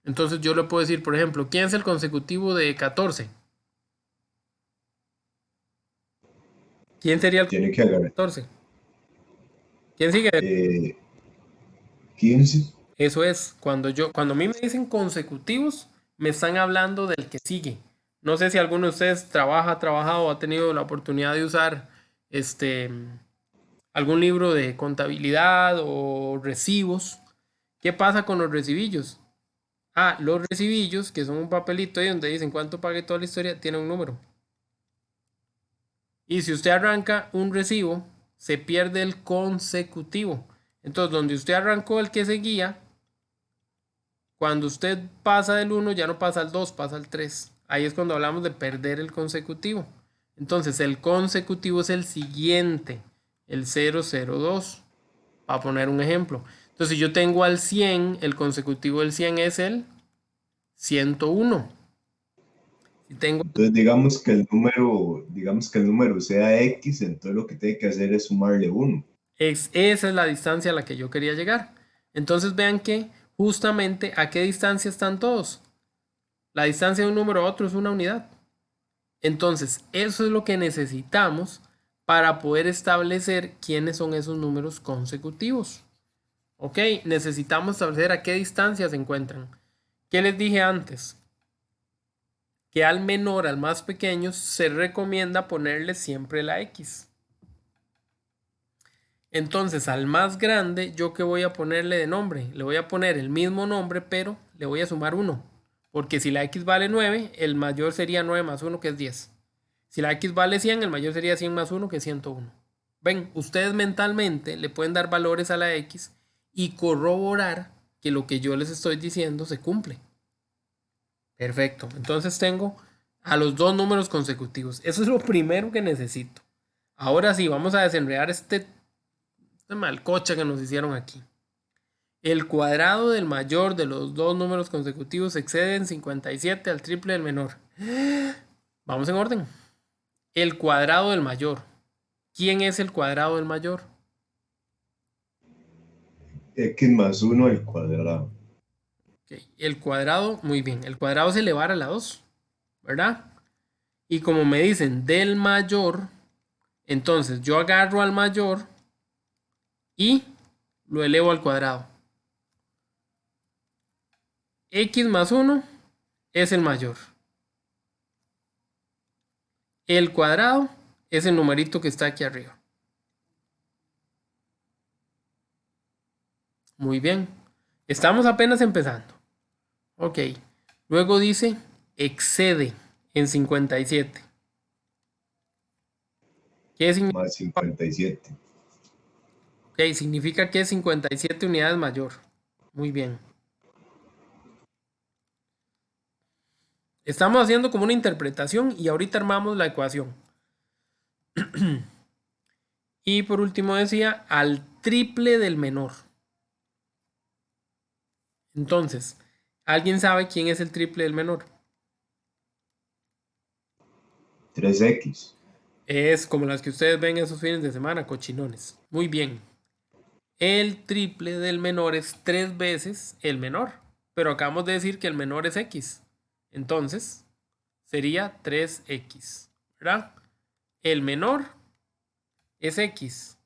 Entonces yo le puedo decir, por ejemplo, ¿quién es el consecutivo de 14? ¿Quién sería el Tiene que agarrar 14? ¿Quién sigue? 15. Eso es, cuando a mí me dicen consecutivos, me están hablando del que sigue. No sé si alguno de ustedes ha trabajado o ha tenido la oportunidad de usar algún libro de contabilidad o recibos. ¿Qué pasa con los recibillos? Ah, los recibillos, que son un papelito ahí donde dicen cuánto pagué toda la historia, tiene un número. Y si usted arranca un recibo, se pierde el consecutivo. Entonces, donde usted arrancó el que seguía, cuando usted pasa del 1, ya no pasa al 2, pasa al 3. Ahí es cuando hablamos de perder el consecutivo. Entonces, el consecutivo es el siguiente, el 002. Para poner un ejemplo. Entonces, si yo tengo al 100, el consecutivo del 100 es el 101. Si tengo, Entonces, digamos que el número sea X, entonces lo que tiene que hacer es sumarle 1. esa es la distancia a la que yo quería llegar. Entonces, vean que justamente a qué distancia están todos. La distancia de un número a otro es una unidad. Entonces, eso es lo que necesitamos para poder establecer quiénes son esos números consecutivos. Ok, necesitamos establecer a qué distancia se encuentran. ¿Qué les dije antes? Que al menor, al más pequeño, se recomienda ponerle siempre la X. Entonces, al más grande, ¿yo qué voy a ponerle de nombre? Le voy a poner el mismo nombre, pero le voy a sumar 1. Porque si la X vale 9, el mayor sería 9 más 1, que es 10. Si la X vale 100, el mayor sería 100 más 1, que es 101. Ven, ustedes mentalmente le pueden dar valores a la X y corroborar que lo que yo les estoy diciendo se cumple. Perfecto. Entonces tengo a los dos números consecutivos. Eso es lo primero que necesito. Ahora sí, vamos a desenredar este malcocha que nos hicieron aquí. El cuadrado del mayor de los dos números consecutivos excede en 57 al triple del menor. Vamos en orden. El cuadrado del mayor. ¿Quién es el cuadrado del mayor? X más 1 al cuadrado. Okay. El cuadrado, muy bien. El cuadrado es elevar a la 2, ¿verdad? Y como me dicen del mayor, entonces yo agarro al mayor y lo elevo al cuadrado. X más 1 es el mayor. El cuadrado es el numerito que está aquí arriba. Muy bien. Estamos apenas empezando. Ok. Luego dice excede en 57. ¿Qué significa? Más 57. Ok, significa que es 57 unidades mayor. Muy bien. Estamos haciendo como una interpretación y ahorita armamos la ecuación. Y por último decía al triple del menor. Entonces, ¿alguien sabe quién es el triple del menor? 3X. Es como las que ustedes ven esos fines de semana, cochinones. Muy bien. El triple del menor es 3 veces el menor. Pero acabamos de decir que el menor es X. Entonces, sería 3X. ¿Verdad? El menor es X.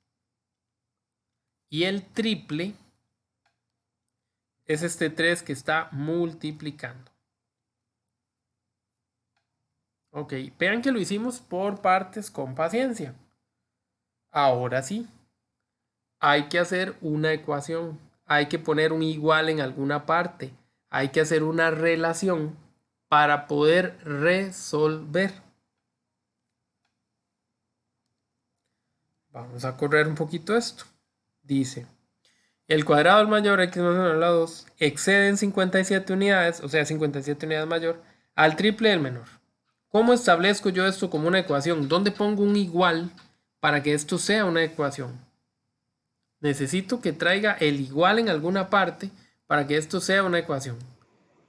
Y el triple es este 3 que está multiplicando. Ok, vean que lo hicimos por partes con paciencia. Ahora sí, hay que hacer una ecuación. Hay que poner un igual en alguna parte. Hay que hacer una relación para poder resolver. Vamos a correr un poquito esto. Dice, el cuadrado del mayor x más 1 a la 2 excede en 57 unidades, o sea, 57 unidades mayor, al triple del menor. ¿Cómo establezco yo esto como una ecuación? ¿Dónde pongo un igual para que esto sea una ecuación? Necesito que traiga el igual en alguna parte para que esto sea una ecuación.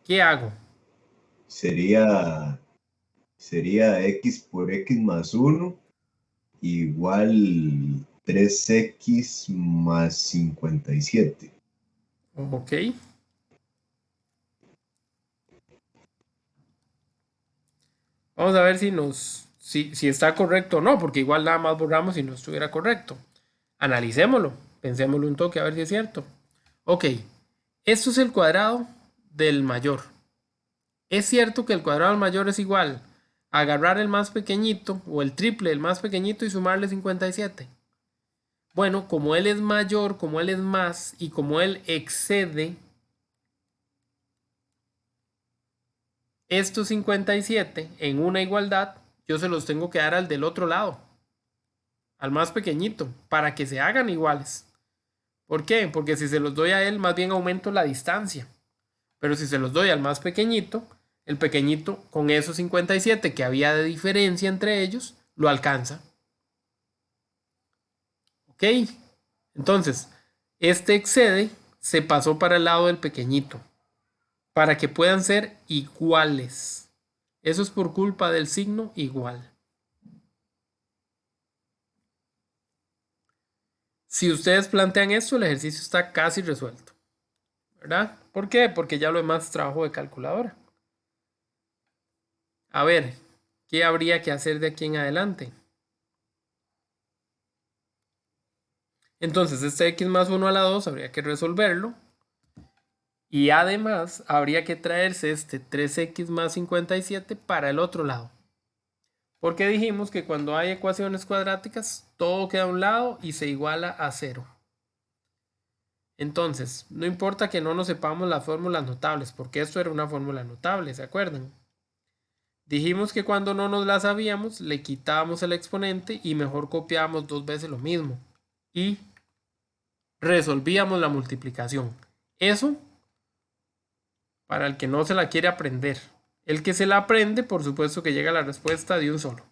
¿Qué hago? Sería X por X más 1 igual 3X más 57. Ok. Vamos a ver si está correcto o no, porque igual nada más borramos si no estuviera correcto. Analicémoslo, pensémoslo un toque a ver si es cierto. Ok, esto es el cuadrado del mayor. Es cierto que el cuadrado del mayor es igual a agarrar el más pequeñito o el triple del más pequeñito y sumarle 57. Bueno, como él es mayor, como él es más y como él excede estos 57 en una igualdad, yo se los tengo que dar al del otro lado, al más pequeñito, para que se hagan iguales. ¿Por qué? Porque si se los doy a él, más bien aumento la distancia. Pero si se los doy al más pequeñito, el pequeñito con esos 57 que había de diferencia entre ellos, lo alcanza. ¿Ok? Entonces, este excede se pasó para el lado del pequeñito, para que puedan ser iguales. Eso es por culpa del signo igual. Si ustedes plantean esto, el ejercicio está casi resuelto. ¿Verdad? ¿Por qué? Porque ya lo demás es trabajo de calculadora. A ver, ¿qué habría que hacer de aquí en adelante? Entonces, este x más 1 a la 2 habría que resolverlo. Y además, habría que traerse este 3x más 57 para el otro lado. Porque dijimos que cuando hay ecuaciones cuadráticas, todo queda a un lado y se iguala a 0. Entonces, no importa que no nos sepamos las fórmulas notables, porque esto era una fórmula notable, ¿se acuerdan? Dijimos que cuando no nos la sabíamos, le quitábamos el exponente y mejor copiábamos 2 veces lo mismo. Y resolvíamos la multiplicación. Eso, para el que no se la quiere aprender, El que se la aprende, por supuesto que llega a la respuesta de un solo.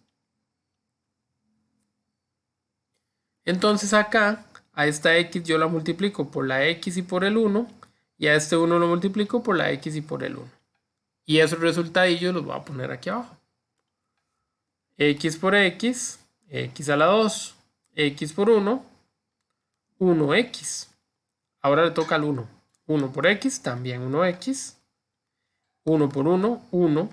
Entonces acá, a esta x yo la multiplico por la x y por el 1, y a este 1 lo multiplico por la x y por el 1. Y esos resultadillos los voy a poner aquí abajo. X por x, x a la 2, x por 1, 1x. Ahora le toca al 1. 1 por x, también 1x. 1 por 1, 1.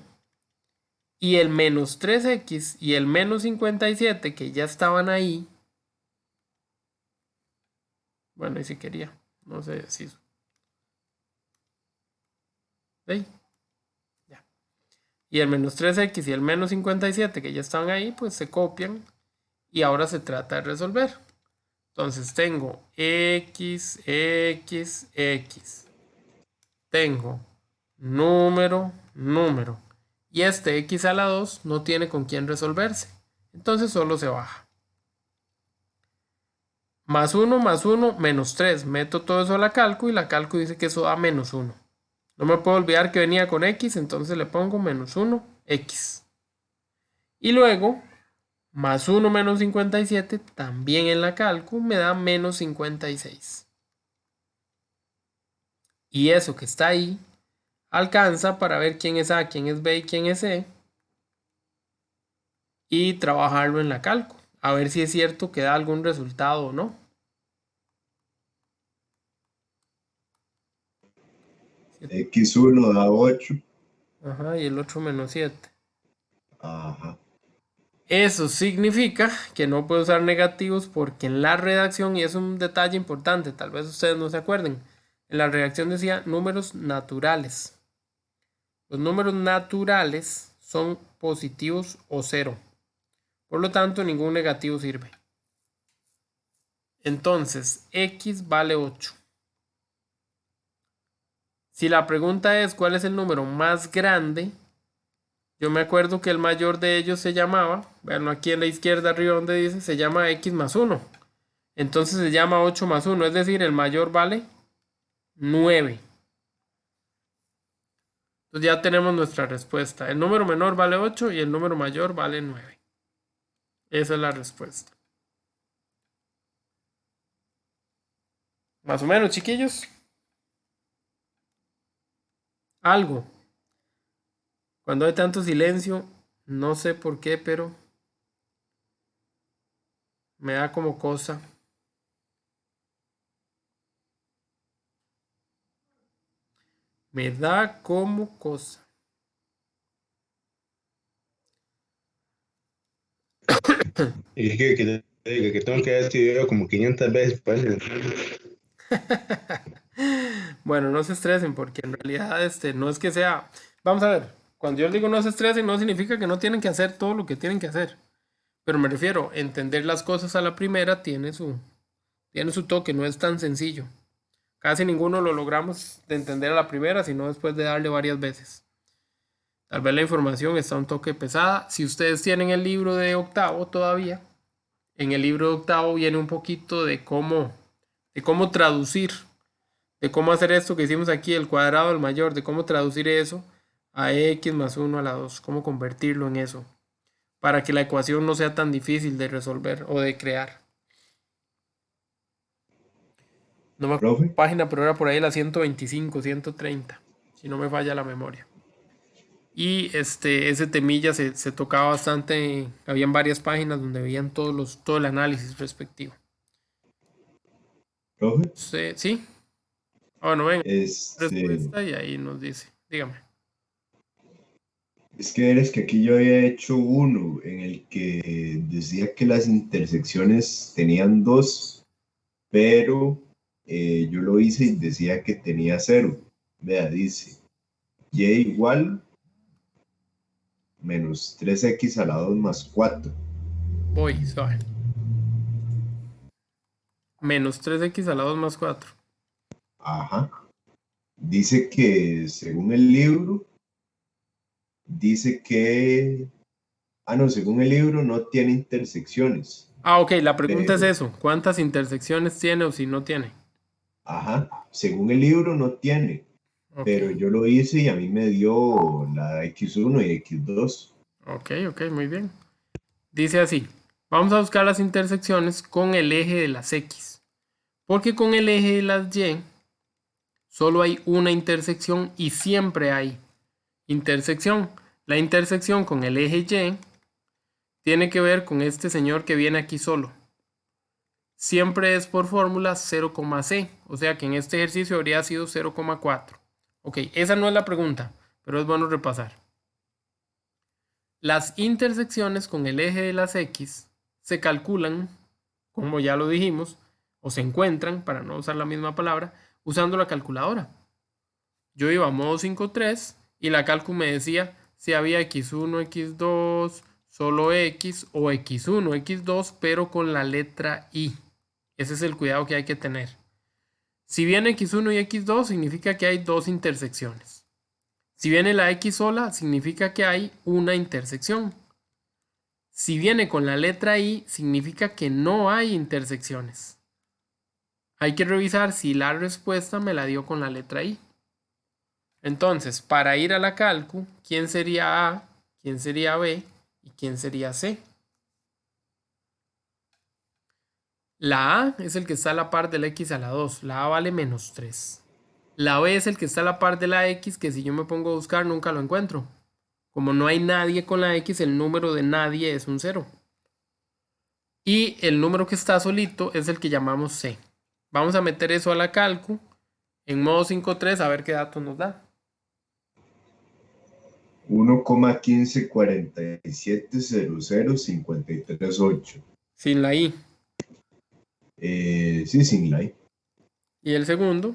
Y el menos 3x y el menos 57 que ya estaban ahí. Bueno, y si quería. No sé si... ¿Sí? Ya. Y el menos 3x y el menos 57 que ya estaban ahí, pues se copian. Y ahora se trata de resolver. Entonces tengo x, x, x. Tengo número, número. Y este x a la 2 no tiene con quién resolverse. Entonces solo se baja. Más 1, menos 3. Meto todo eso a la calco y la calco dice que eso da menos 1. No me puedo olvidar que venía con x, entonces le pongo menos 1, x. Y luego, más 1 menos 57, también en la calco, me da menos 56. Y eso que está ahí, alcanza para ver quién es A, quién es B y quién es C. Y trabajarlo en la calco. A ver si es cierto que da algún resultado o no. X1 da 8. Ajá, y el otro menos 7. Ajá. Eso significa que no puedo usar negativos porque en la redacción, y es un detalle importante, tal vez ustedes no se acuerden, en la redacción decía números naturales. Los números naturales son positivos o 0. Por lo tanto, ningún negativo sirve. Entonces, x vale 8. Si la pregunta es ¿cuál es el número más grande? Yo me acuerdo que el mayor de ellos se llamaba, veanlo aquí en la izquierda arriba donde dice, se llama x más 1. Entonces se llama 8 más 1, es decir, el mayor vale 9. Entonces ya tenemos nuestra respuesta. El número menor vale 8 y el número mayor vale 9. Esa es la respuesta. Más o menos, chiquillos. Algo. Cuando hay tanto silencio, no sé por qué, pero me da como cosa. Me da como cosa. Y que tengo que ver este video como 500 veces. Pues. Bueno, no se estresen porque en realidad no es que sea... Vamos a ver, cuando yo digo no se estresen no significa que no tienen que hacer todo lo que tienen que hacer. Pero me refiero, entender las cosas a la primera tiene su toque, no es tan sencillo. Casi ninguno lo logramos de entender a la primera, sino después de darle varias veces. Tal vez la información está un toque pesada. Si ustedes tienen el libro de octavo todavía, en el libro de octavo viene un poquito de cómo traducir, de cómo hacer esto que hicimos aquí, el cuadrado del mayor, de cómo traducir eso a x más 1 a la 2, cómo convertirlo en eso, para que la ecuación no sea tan difícil de resolver o de crear. No me acuerdo la página, pero era por ahí la 125, 130, si no me falla la memoria. Y ese temilla se tocaba bastante, habían varias páginas donde veían todo el análisis respectivo. ¿Profe? ¿Sí? Bueno, ven, respuesta y ahí nos dice, dígame. Es que eres que aquí yo había hecho uno en el que decía que las intersecciones tenían 2, pero yo lo hice y decía que tenía 0. Vea, dice y igual menos 3x a la 2 más 4. Voy, suave. Menos 3x a la 2 más 4. Ajá. Dice que según el libro, dice que... no, según el libro no tiene intersecciones. Ok, la pregunta es eso. ¿Cuántas intersecciones tiene o si no tiene? Ajá, según el libro no tiene. Ok. pero yo lo hice y a mí me dio la X1 y X2. Ok, muy bien. Dice así, vamos a buscar las intersecciones con el eje de las X, porque con el eje de las Y solo hay una intersección y siempre hay intersección. La intersección con el eje Y tiene que ver con este señor que viene aquí solo. Siempre es por fórmula 0,c, o sea que en este ejercicio habría sido 0,4. Ok, esa no es la pregunta, pero es bueno repasar. Las intersecciones con el eje de las X se calculan, como ya lo dijimos, o se encuentran, para no usar la misma palabra, usando la calculadora. Yo iba a modo 5.3 y la cálculo me decía si había X1, X2, solo X o X1, X2, pero con la letra I. Ese es el cuidado que hay que tener. Si viene X1 y X2, significa que hay dos intersecciones. Si viene la X sola, significa que hay una intersección. Si viene con la letra I, significa que no hay intersecciones. Hay que revisar si la respuesta me la dio con la letra I. Entonces, para ir a la calcu, ¿quién sería A? ¿Quién sería B? ¿Y quién sería C? La A es el que está a la par de la X a la 2. La A vale menos 3. La B es el que está a la par de la X, que si yo me pongo a buscar nunca lo encuentro. Como no hay nadie con la X, el número de nadie es un 0. Y el número que está solito es el que llamamos C. Vamos a meter eso a la calcu en modo 5.3 a ver qué datos nos da. 1,15470053.8. Sin la I. Sí, sin la I. Y el segundo.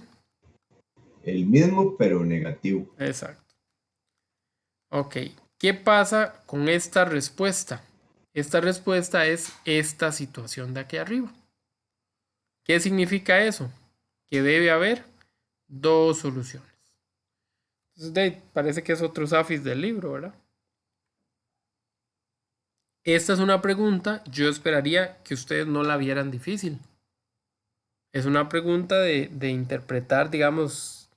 El mismo, pero negativo. Exacto. Ok. ¿Qué pasa con esta respuesta? Esta respuesta es esta situación de aquí arriba. ¿Qué significa eso? Que debe haber dos soluciones. Entonces, parece que es otro Safis del libro, ¿verdad? Esta es una pregunta, yo esperaría que ustedes no la vieran difícil. Es una pregunta de interpretar, digamos,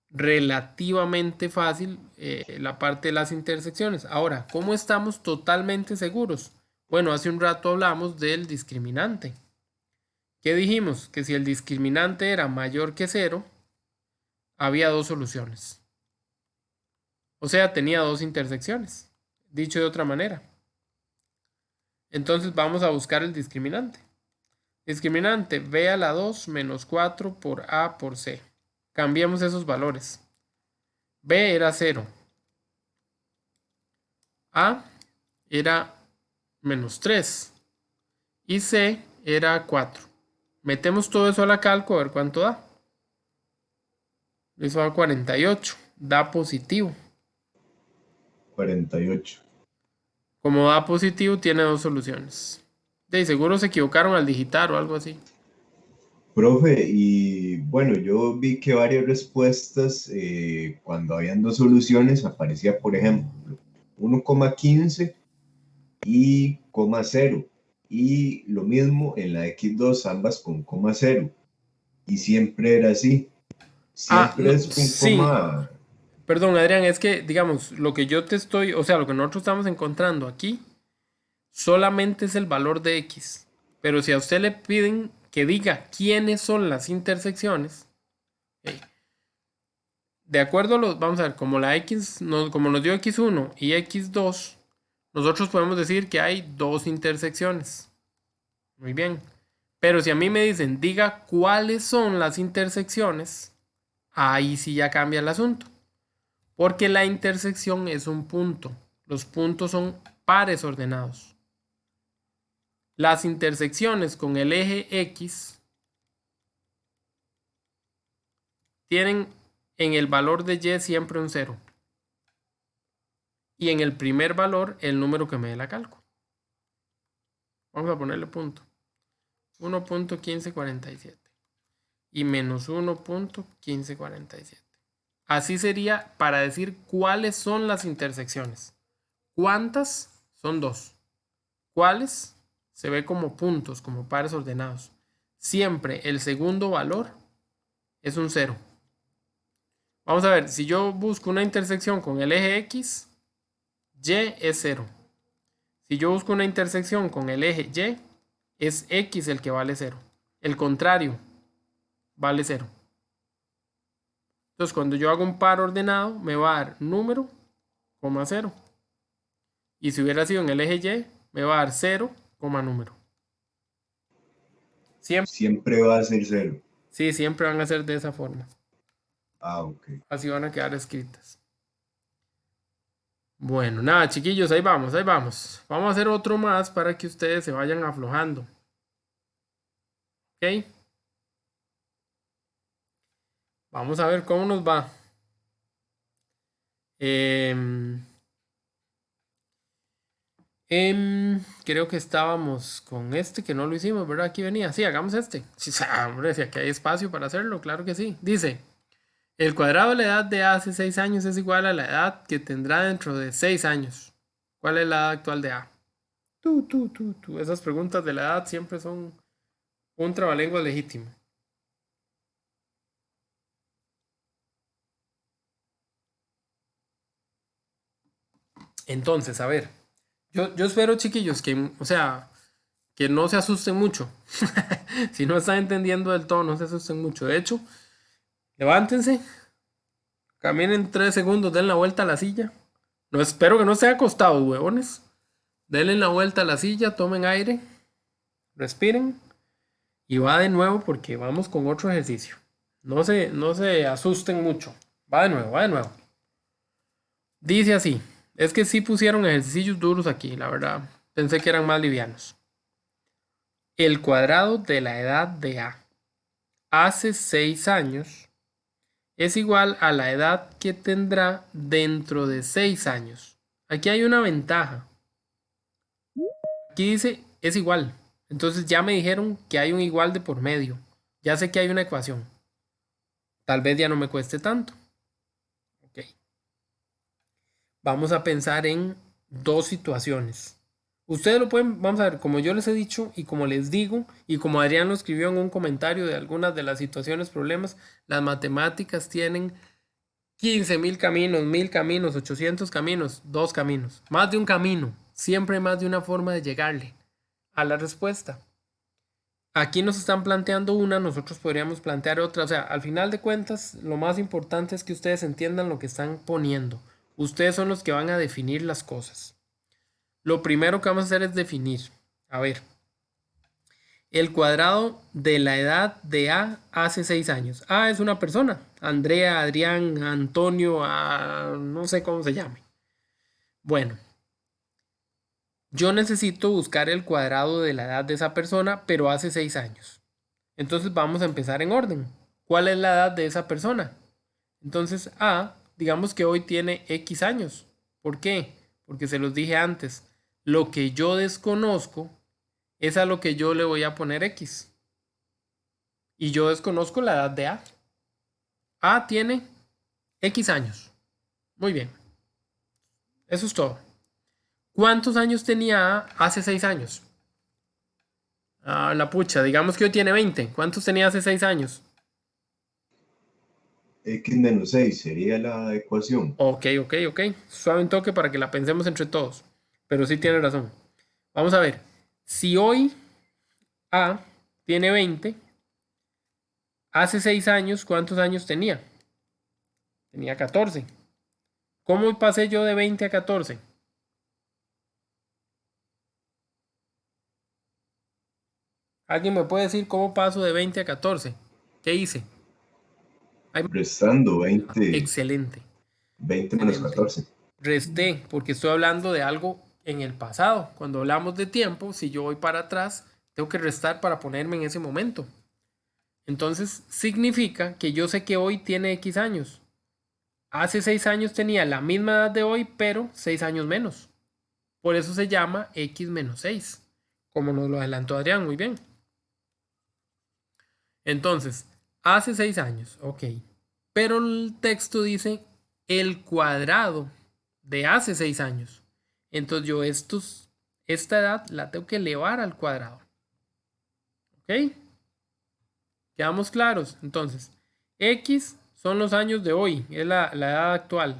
relativamente fácil la parte de las intersecciones. Ahora, ¿cómo estamos totalmente seguros? Bueno, hace un rato hablamos del discriminante. ¿Qué dijimos? Que si el discriminante era mayor que 0, había dos soluciones. O sea, tenía dos intersecciones. Dicho de otra manera. Entonces vamos a buscar el discriminante. Discriminante B a la 2 menos 4 por A por C. Cambiemos esos valores. B era 0. A era menos 3. Y C era 4. Metemos todo eso a la calco a ver cuánto da. Eso da 48. Da positivo. 48. Como da positivo, tiene dos soluciones. De seguro se equivocaron al digitar o algo así. Profe, y bueno, yo vi que varias respuestas, cuando habían dos soluciones, aparecía, por ejemplo, 1,15 y 0. Y lo mismo en la X2, ambas con 0. Y siempre era así. Siempre es un sí. coma. Perdón, Adrián, es que, digamos, lo que yo te estoy, o sea, lo que nosotros estamos encontrando aquí, solamente es el valor de X. Pero si a usted le piden que diga quiénes son las intersecciones, de acuerdo a los, vamos a ver, como la X, como nos dio X1 y X2, nosotros podemos decir que hay dos intersecciones. Muy bien. Pero si a mí me dicen, diga cuáles son las intersecciones, ahí sí ya cambia el asunto. Porque la intersección es un punto. Los puntos son pares ordenados. Las intersecciones con el eje X tienen en el valor de Y siempre un 0. Y en el primer valor el número que me dé la cálculo. Vamos a ponerle punto. 1.1547 y menos 1.1547. Así sería para decir cuáles son las intersecciones. ¿Cuántas? Son dos. ¿Cuáles? Se ve como puntos, como pares ordenados. Siempre el segundo valor es un 0. Vamos a ver, si yo busco una intersección con el eje X, Y es 0. Si yo busco una intersección con el eje Y, es X el que vale 0. El contrario vale 0. Entonces, cuando yo hago un par ordenado, me va a dar número, 0. Y si hubiera sido en el eje Y, me va a dar 0, número. Siempre va a ser 0. Sí, siempre van a ser de esa forma. Ah, ok. Así van a quedar escritas. Bueno, nada, chiquillos, ahí vamos, ahí vamos. Vamos a hacer otro más para que ustedes se vayan aflojando. ¿Ok? Vamos a ver cómo nos va. Creo que estábamos con este que no lo hicimos, ¿verdad? Aquí venía. Sí, hagamos este. Sí, hombre, si aquí hay espacio para hacerlo, claro que sí. Dice, el cuadrado de la edad de A hace 6 años es igual a la edad que tendrá dentro de 6 años. ¿Cuál es la edad actual de A? Esas preguntas de la edad siempre son un trabalengua legítimo. Entonces, a ver. Yo espero, chiquillos, que, o sea, que no se asusten mucho. Si no están entendiendo del todo, no se asusten mucho. De hecho, levántense, caminen 3 segundos, den la vuelta a la silla. No, espero que no estén acostados, huevones. Denle la vuelta a la silla, tomen aire, respiren y va de nuevo porque vamos con otro ejercicio. No se asusten mucho. Va de nuevo, va de nuevo. Dice así. Es que sí pusieron ejercicios duros aquí, la verdad. Pensé que eran más livianos. El cuadrado de la edad de A hace 6 años es igual a la edad que tendrá dentro de 6 años. Aquí hay una ventaja. Aquí dice es igual. Entonces ya me dijeron que hay un igual de por medio. Ya sé que hay una ecuación. Tal vez ya no me cueste tanto. Ok. Vamos a pensar en dos situaciones. Ustedes lo pueden, vamos a ver, como yo les he dicho y como les digo, y como Adrián lo escribió en un comentario de algunas de las situaciones, problemas, las matemáticas tienen 15.000 caminos, 1.000 caminos, 800 caminos, 2 caminos, más de un camino, siempre hay más de una forma de llegarle a la respuesta. Aquí nos están planteando una, nosotros podríamos plantear otra, o sea, al final de cuentas, lo más importante es que ustedes entiendan lo que están poniendo. Ustedes son los que van a definir las cosas. Lo primero que vamos a hacer es definir. A ver. El cuadrado de la edad de A hace 6 años. A es una persona. Andrea, Adrián, Antonio, no sé cómo se llame. Bueno. Yo necesito buscar el cuadrado de la edad de esa persona, pero hace 6 años. Entonces vamos a empezar en orden. ¿Cuál es la edad de esa persona? Entonces A, digamos que hoy tiene X años. ¿Por qué? Porque se los dije antes. Lo que yo desconozco es a lo que yo le voy a poner X. Y yo desconozco la edad de A. A tiene X años. Muy bien. Eso es todo. ¿Cuántos años tenía A hace 6 años? La pucha, digamos que hoy tiene 20. ¿Cuántos tenía hace 6 años? X menos 6 sería la ecuación. Ok. Suave un toque para que la pensemos entre todos. Pero sí tiene razón. Vamos a ver. Si hoy A tiene 20, hace 6 años, ¿cuántos años tenía? Tenía 14. ¿Cómo pasé yo de 20 a 14? ¿Alguien me puede decir cómo paso de 20 a 14? ¿Qué hice? Restando 20. Excelente. 20 menos 14. Resté, porque estoy hablando de algo en el pasado. Cuando hablamos de tiempo, si yo voy para atrás, tengo que restar para ponerme en ese momento. Entonces, significa que yo sé que hoy tiene X años. Hace 6 años tenía la misma edad de hoy, pero 6 años menos. Por eso se llama X menos 6, como nos lo adelantó Adrián, muy bien. Entonces, hace 6 años, ok. Pero el texto dice el cuadrado de hace 6 años. Entonces yo esta edad la tengo que elevar al cuadrado. ¿Ok? ¿Quedamos claros? Entonces, X son los años de hoy, es la edad actual.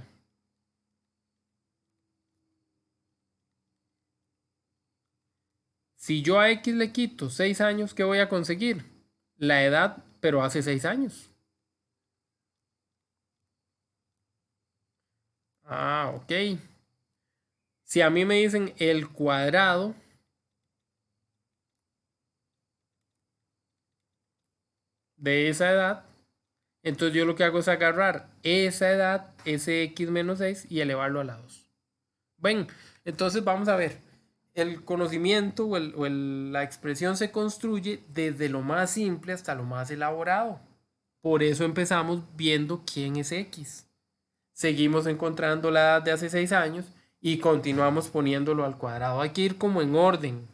Si yo a X le quito 6 años, ¿qué voy a conseguir? La edad, pero hace 6 años. Ah, ok. Si a mí me dicen el cuadrado de esa edad, entonces yo lo que hago es agarrar esa edad, ese X menos 6, y elevarlo a la 2. Ven, entonces vamos a ver. El conocimiento la expresión se construye desde lo más simple hasta lo más elaborado. Por eso empezamos viendo quién es X. Seguimos encontrando la edad de hace 6 años y continuamos poniéndolo al cuadrado. Hay que ir como en orden.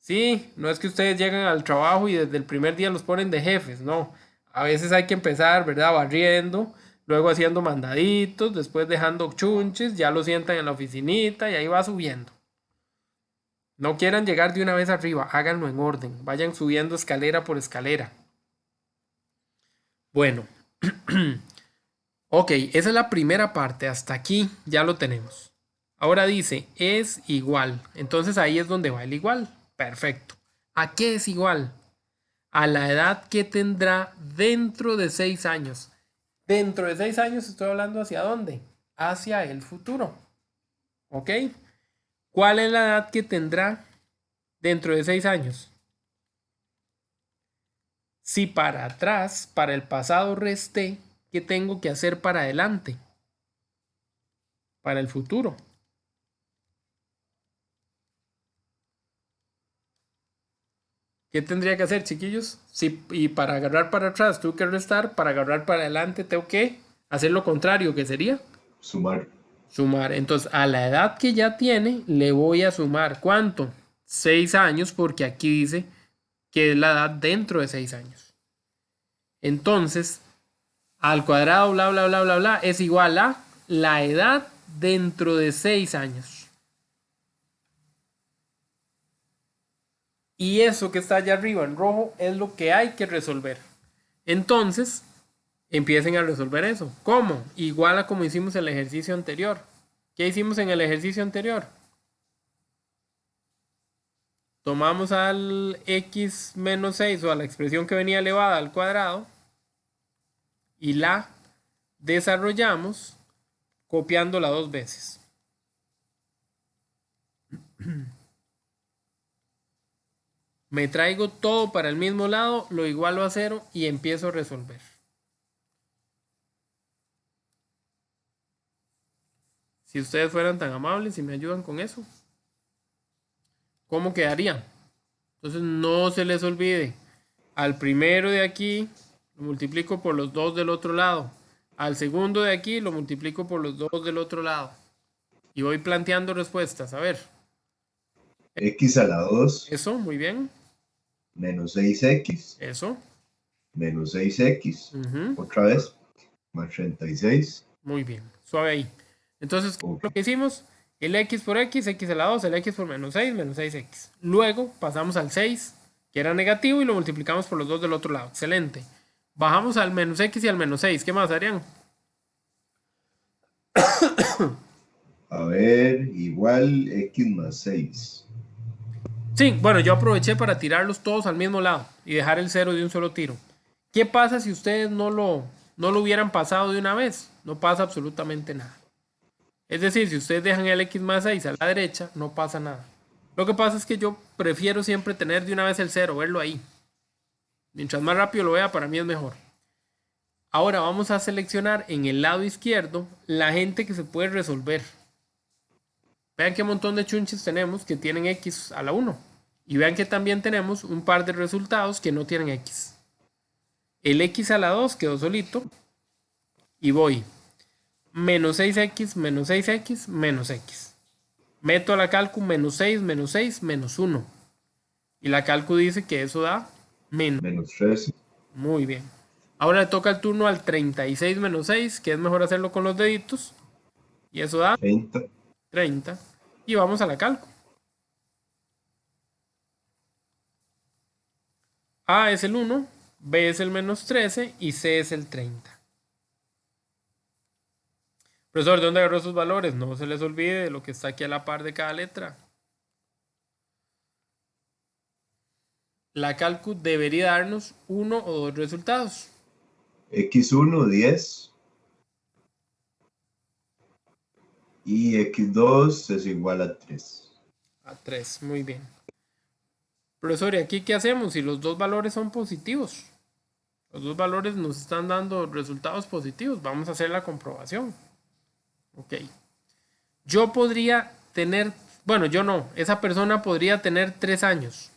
Sí, no es que ustedes llegan al trabajo y desde el primer día los ponen de jefes, no. A veces hay que empezar, ¿verdad? Barriendo, luego haciendo mandaditos, después dejando chunches, ya lo sientan en la oficinita y ahí va subiendo. No quieran llegar de una vez arriba, háganlo en orden, vayan subiendo escalera por escalera. Bueno, ok, esa es la primera parte, hasta aquí ya lo tenemos. Ahora dice, es igual, entonces ahí es donde va el igual, perfecto. ¿A qué es igual? A la edad que tendrá dentro de 6 años. Dentro de 6 años estoy hablando hacia dónde? Hacia el futuro. ¿Ok? ¿Cuál es la edad que tendrá dentro de 6 años? Si para atrás, para el pasado resté, ¿qué tengo que hacer para adelante? Para el futuro. ¿Qué tendría que hacer, chiquillos? Y para agarrar para atrás tengo que restar, para agarrar para adelante tengo que hacer lo contrario, ¿qué sería? Sumar. Sumar. Entonces, a la edad que ya tiene, le voy a sumar, ¿cuánto? 6 años, porque aquí dice que es la edad dentro de 6 años. Entonces, al cuadrado, bla, bla, bla, bla, bla, es igual a la edad dentro de 6 años. Y eso que está allá arriba en rojo es lo que hay que resolver. Entonces, empiecen a resolver eso. ¿Cómo? Igual a como hicimos el ejercicio anterior. ¿Qué hicimos en el ejercicio anterior? Tomamos al x menos 6 o a la expresión que venía elevada al cuadrado y la desarrollamos copiándola 2 veces. Me traigo todo para el mismo lado, lo igualo a 0 y empiezo a resolver. Si ustedes fueran tan amables y me ayudan con eso, ¿cómo quedaría? Entonces no se les olvide, al primero de aquí lo multiplico por los 2 del otro lado. Al segundo de aquí lo multiplico por los 2 del otro lado. Y voy planteando respuestas. A ver. X a la 2. Eso, muy bien. Menos 6X. Eso. Menos 6X. Otra vez. Más 36. Muy bien. Suave ahí. Entonces, ¿qué es lo que hicimos? El X por X, X a la 2, el X por menos 6, menos 6X. Luego pasamos al 6, que era negativo, y lo multiplicamos por los 2 del otro lado. Excelente. Bajamos al menos X y al menos 6. ¿Qué más, Adrián? A ver, igual X más 6. Sí, bueno, yo aproveché para tirarlos todos al mismo lado y dejar el 0 de un solo tiro. ¿Qué pasa si ustedes no lo hubieran pasado de una vez? No pasa absolutamente nada. Es decir, si ustedes dejan el X más 6 a la derecha, no pasa nada. Lo que pasa es que yo prefiero siempre tener de una vez el 0, verlo ahí. Mientras más rápido lo vea, para mí es mejor. Ahora vamos a seleccionar en el lado izquierdo la gente que se puede resolver. Vean qué montón de chunches tenemos que tienen X a la 1. Y vean que también tenemos un par de resultados que no tienen X. El X a la 2 quedó solito. Y voy. Menos 6X, menos 6X, menos X. Meto a la calcu menos 6, menos 1. Y la calcu dice que eso da menos 13. Muy bien. Ahora le toca el turno al 36 menos 6, que es mejor hacerlo con los deditos. Y eso da 30. Y vamos a la calco. A es el 1, B es el menos 13 y C es el 30. Profesor, ¿de dónde agarró sus valores? No se les olvide lo que está aquí a la par de cada letra. La calcu debería darnos uno o dos resultados. X1, 10. Y X2 es igual a 3. A 3, muy bien. Profesor, ¿y aquí qué hacemos si los dos valores son positivos? Los dos valores nos están dando resultados positivos. Vamos a hacer la comprobación. Ok. Yo podría tener, bueno, yo no, esa persona podría tener 3 años.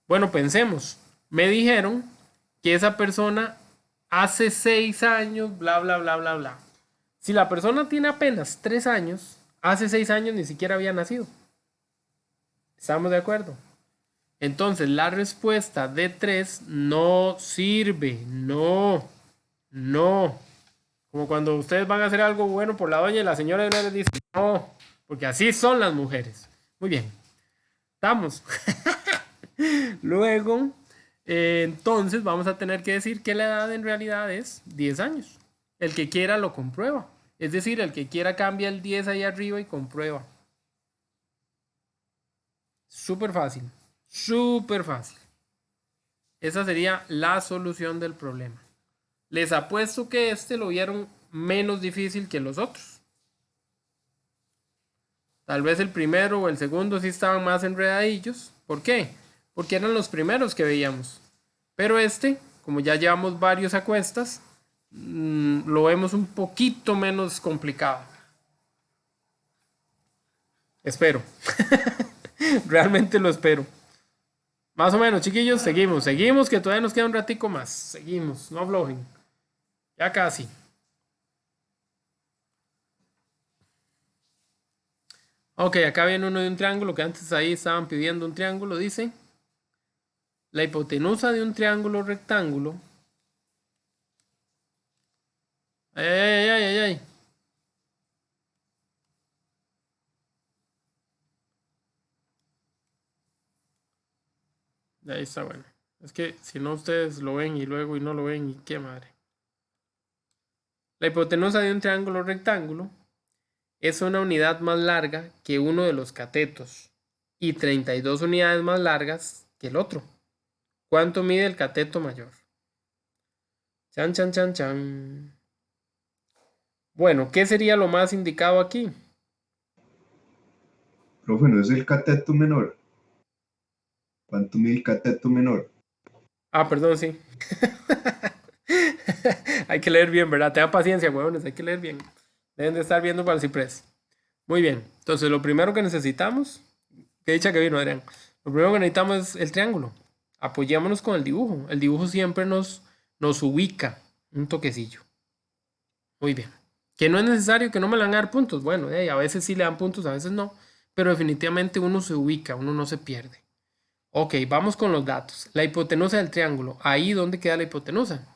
Bueno, pensemos. Me dijeron que esa persona hace 6 años, bla, bla, bla, bla, bla. Si la persona tiene apenas 3 años, hace 6 años ni siquiera había nacido. ¿Estamos de acuerdo? Entonces, la respuesta de 3 no sirve. No. No. Como cuando ustedes van a hacer algo bueno por la doña y la señora de una les dice no. Porque así son las mujeres. Muy bien. Estamos. Luego, entonces vamos a tener que decir que la edad en realidad es 10 años. El que quiera lo comprueba. Es decir, el que quiera cambia el 10 ahí arriba y comprueba. Súper fácil. Súper fácil. Esa sería la solución del problema. Les apuesto que este lo vieron menos difícil que los otros. Tal vez el primero o el segundo sí estaban más enredadillos. ¿Por qué? Porque eran los primeros que veíamos. Pero este, como ya llevamos varios a cuestas, lo vemos un poquito menos complicado. Espero. Realmente lo espero. Más o menos, chiquillos, seguimos, que todavía nos queda un ratico más. Seguimos, no aflojen. Ya casi. Ok, acá viene uno de un triángulo, que antes ahí estaban pidiendo un triángulo, dice. La hipotenusa de un triángulo rectángulo. Ay, ay, ay, ay, ay. Ahí está, bueno. Es que si no ustedes lo ven y luego y no lo ven, y qué madre. La hipotenusa de un triángulo rectángulo es una unidad más larga que uno de los catetos y 32 unidades más largas que el otro. ¿Cuánto mide el cateto mayor? Chan, chan, chan, chan. Bueno, ¿qué sería lo más indicado aquí? Profe, ¿no es el cateto menor? ¿Cuánto mide el cateto menor? Ah, perdón, sí. Hay que leer bien, ¿verdad? Tengan paciencia, huevones, hay que leer bien. Deben de estar viendo para el ciprés. Muy bien. Entonces, lo primero que necesitamos, que dicha que vino, Adrián. Lo primero que necesitamos es el triángulo. Apoyémonos con el dibujo. El dibujo siempre nos ubica un toquecillo. Muy bien. Que no es necesario que no me le van a dar puntos. Bueno, a veces sí le dan puntos, a veces no. Pero definitivamente uno se ubica, uno no se pierde. Ok, vamos con los datos. La hipotenusa del triángulo. Ahí, ¿dónde queda la hipotenusa?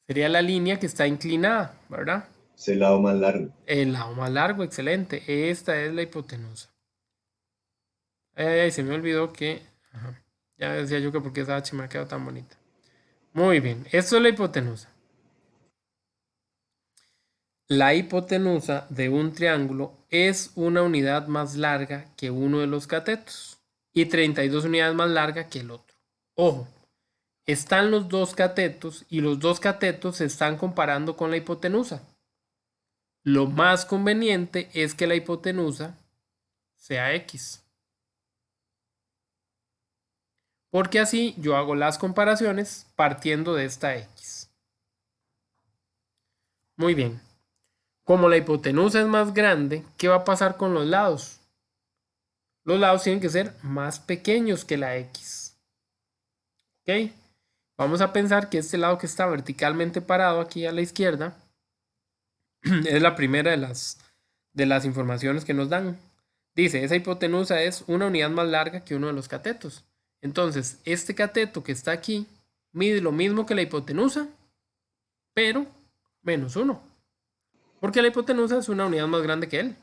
Sería la línea que está inclinada, ¿verdad? Es el lado más largo. El lado más largo, excelente. Esta es la hipotenusa. Ay, se me olvidó que... Ajá. Ya decía yo que porque esa H me ha quedado tan bonita. Muy bien, esto es la hipotenusa. La hipotenusa de un triángulo es una unidad más larga que uno de los catetos y 32 unidades más larga que el otro. Ojo, están los dos catetos y los dos catetos se están comparando con la hipotenusa. Lo más conveniente es que la hipotenusa sea X. Porque así yo hago las comparaciones partiendo de esta X. Muy bien. Como la hipotenusa es más grande, ¿qué va a pasar con los lados? Los lados tienen que ser más pequeños que la X. ¿Ok? Vamos a pensar que este lado que está verticalmente parado aquí a la izquierda es la primera de las informaciones que nos dan. Dice, esa hipotenusa es una unidad más larga que uno de los catetos. Entonces, este cateto que está aquí mide lo mismo que la hipotenusa, pero menos 1. Porque la hipotenusa es una unidad más grande que él.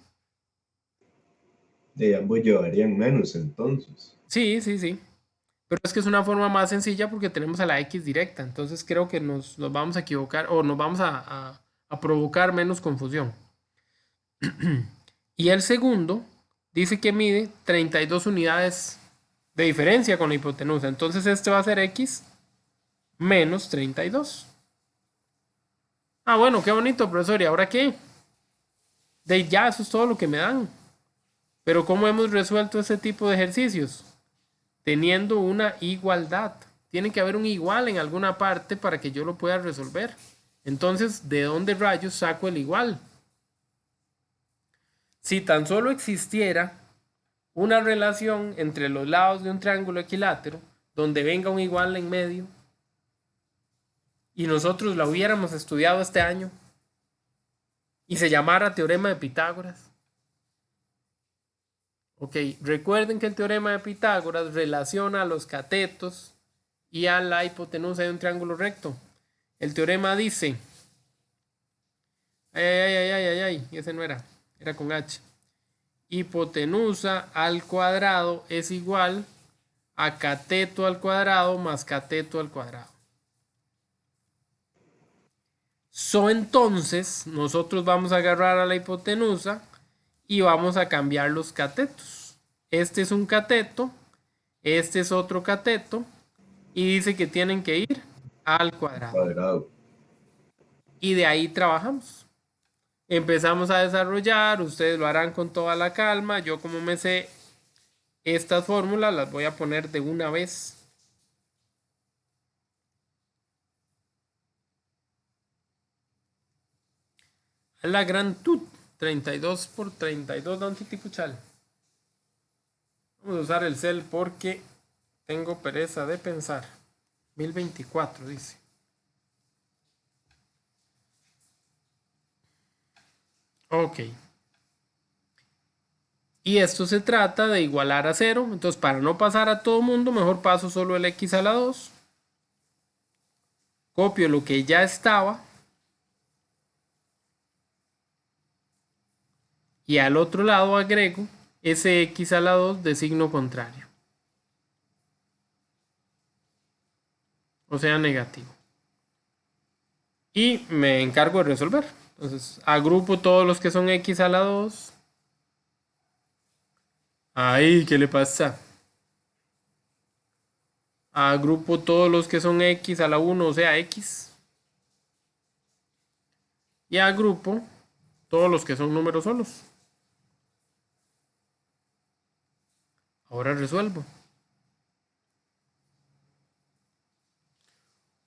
De ambos llevarían menos entonces. Sí, sí, sí. Pero es que es una forma más sencilla porque tenemos a la x directa. Entonces creo que nos vamos a equivocar o nos vamos a provocar menos confusión. Y el segundo dice que mide 32 unidades de diferencia con la hipotenusa. Entonces este va a ser x menos 32. Ah, bueno, qué bonito, profesor. ¿Y ahora qué? De ya, eso es todo lo que me dan. Pero ¿cómo hemos resuelto ese tipo de ejercicios? Teniendo una igualdad. Tiene que haber un igual en alguna parte para que yo lo pueda resolver. Entonces, ¿de dónde rayos saco el igual? Si tan solo existiera una relación entre los lados de un triángulo equilátero, donde venga un igual en medio, y nosotros la hubiéramos estudiado este año, y se llamara teorema de Pitágoras. Ok, recuerden que el teorema de Pitágoras relaciona a los catetos y a la hipotenusa de un triángulo recto. El teorema dice, ese no era, era con H. Hipotenusa al cuadrado es igual a cateto al cuadrado más cateto al cuadrado. Entonces, nosotros vamos a agarrar a la hipotenusa y vamos a cambiar los catetos. Este es un cateto, este es otro cateto, y dice que tienen que ir al cuadrado. Y de ahí trabajamos. Empezamos a desarrollar, ustedes lo harán con toda la calma. Yo, como me sé estas fórmulas, las voy a poner de una vez. La gran tut, 32 por 32 da un titipuchal. Vamos a usar el cel porque tengo pereza de pensar. 1024 dice. Ok. Y esto se trata de igualar a 0. Entonces, para no pasar a todo mundo, mejor paso solo el x a la 2. Copio lo que ya estaba. Y al otro lado agrego ese x a la 2 de signo contrario. O sea, negativo. Y me encargo de resolver. Entonces, agrupo todos los que son x a la 2. Ahí, ¿qué le pasa? Agrupo todos los que son x a la 1, o sea, x. Y agrupo todos los que son números solos. Ahora resuelvo.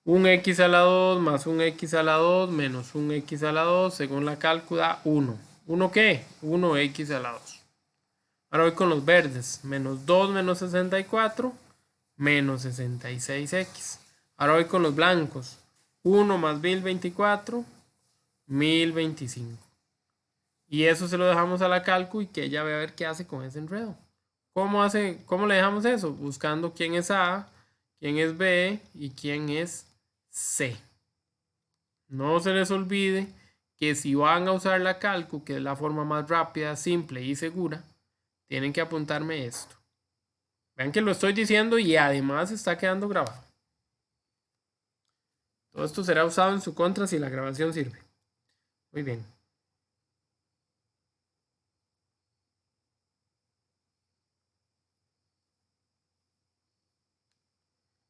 Un x a la 2 más un x a la 2 menos un x a la 2, según la cálcula, 1. ¿1 qué? 1x a la 2. Ahora voy con los verdes. Menos 2 menos 64, menos 66x. Ahora voy con los blancos. 1 más 1024, 1025. Y eso se lo dejamos a la calcu y que ella vea a ver qué hace con ese enredo. ¿Cómo le dejamos eso? Buscando quién es A, quién es B y quién es C. No se les olvide que si van a usar la calcu, que es la forma más rápida, simple y segura, tienen que apuntarme esto. Vean que lo estoy diciendo y además está quedando grabado. Todo esto será usado en su contra si la grabación sirve. Muy bien.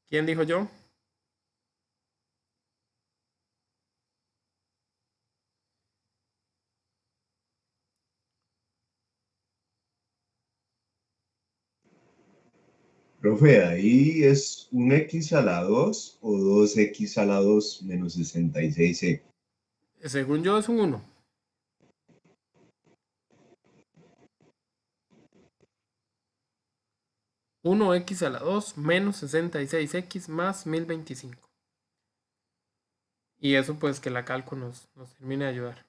¿Quién dijo yo? Profe, ahí es un x a la 2 o 2x a la 2 menos 66. Según yo es un 1. Uno x a la 2 menos 66x más 1025. Y eso pues que la calco nos termine de ayudar.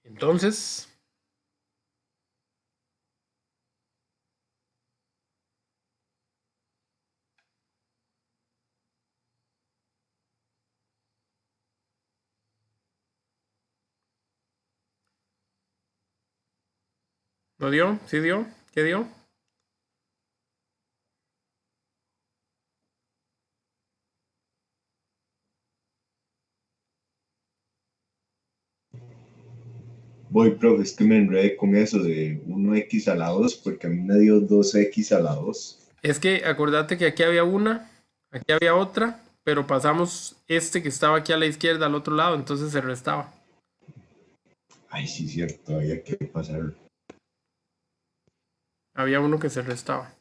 Entonces, ¿No dio? ¿Sí dio? ¿Qué dio? Voy, profe, es que me enredé con eso de 1x a la 2 porque a mí me dio 2x a la 2. Es que acordate que aquí había una, aquí había otra, pero pasamos este que estaba aquí a la izquierda al otro lado, entonces se restaba. Ay, sí, cierto, había que pasarlo. Había uno que se restaba.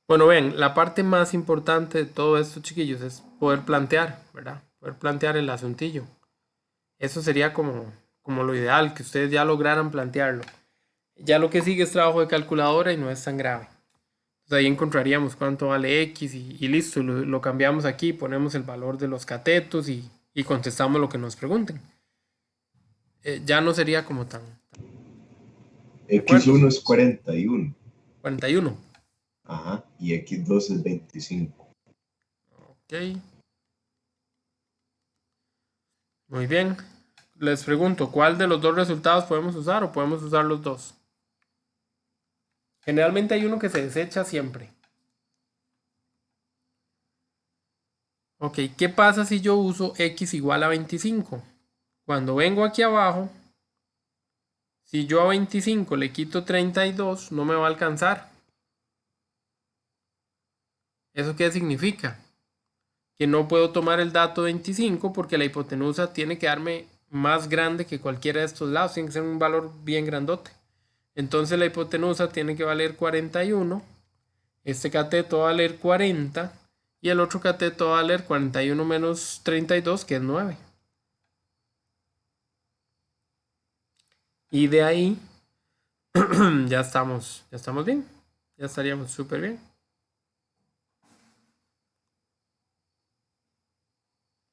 Bueno, ven, la parte más importante de todo esto, chiquillos, es poder plantear, ¿verdad? Poder plantear el asuntillo. Eso sería como lo ideal, que ustedes ya lograran plantearlo. Ya lo que sigue es trabajo de calculadora y no es tan grave. Entonces ahí encontraríamos cuánto vale X y listo, lo cambiamos aquí, ponemos el valor de los catetos y contestamos lo que nos pregunten. Ya no sería como tan... ¿De acuerdo? X1 es 41. 41. Ajá, y X2 es 25. Ok. Muy bien. Les pregunto, ¿cuál de los dos resultados podemos usar o podemos usar los dos? Generalmente hay uno que se desecha siempre. Ok, ¿qué pasa si yo uso X igual a 25? Cuando vengo aquí abajo, si yo a 25 le quito 32, no me va a alcanzar. ¿Eso qué significa? Que no puedo tomar el dato 25 porque la hipotenusa tiene que darme más grande que cualquiera de estos lados, tiene que ser un valor bien grandote. Entonces la hipotenusa tiene que valer 41, este cateto va a valer 40 y el otro cateto va a valer 41 menos 32, que es 9. Y de ahí ya estamos bien, ya estaríamos súper bien.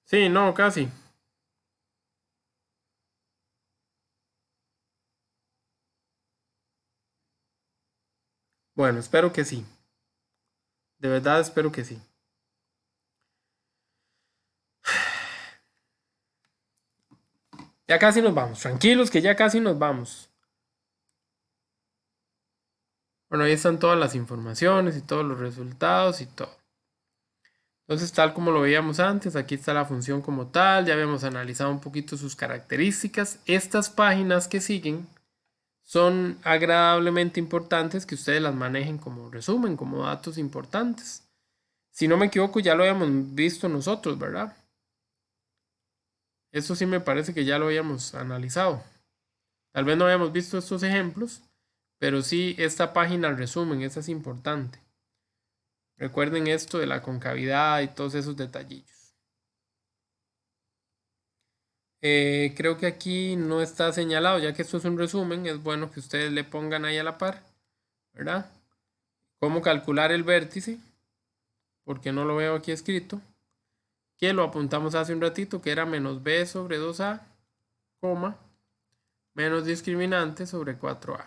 Sí, no, casi. Bueno, espero que sí. De verdad espero que sí. Ya casi nos vamos. Tranquilos que ya casi nos vamos. Bueno, ahí están todas las informaciones y todos los resultados y todo. Entonces, tal como lo veíamos antes, aquí está la función como tal. Ya habíamos analizado un poquito sus características. Estas páginas que siguen son agradablemente importantes que ustedes las manejen como resumen, como datos importantes. Si no me equivoco, ya lo habíamos visto nosotros, ¿verdad? Eso sí me parece que ya lo habíamos analizado. Tal vez no habíamos visto estos ejemplos, pero sí esta página al resumen, esa es importante. Recuerden esto de la concavidad y todos esos detallillos. Creo que aquí no está señalado, ya que esto es un resumen, es bueno que ustedes le pongan ahí a la par, ¿verdad? Cómo calcular el vértice, porque no lo veo aquí escrito, que lo apuntamos hace un ratito, que era menos b sobre 2a, coma, menos discriminante sobre 4a.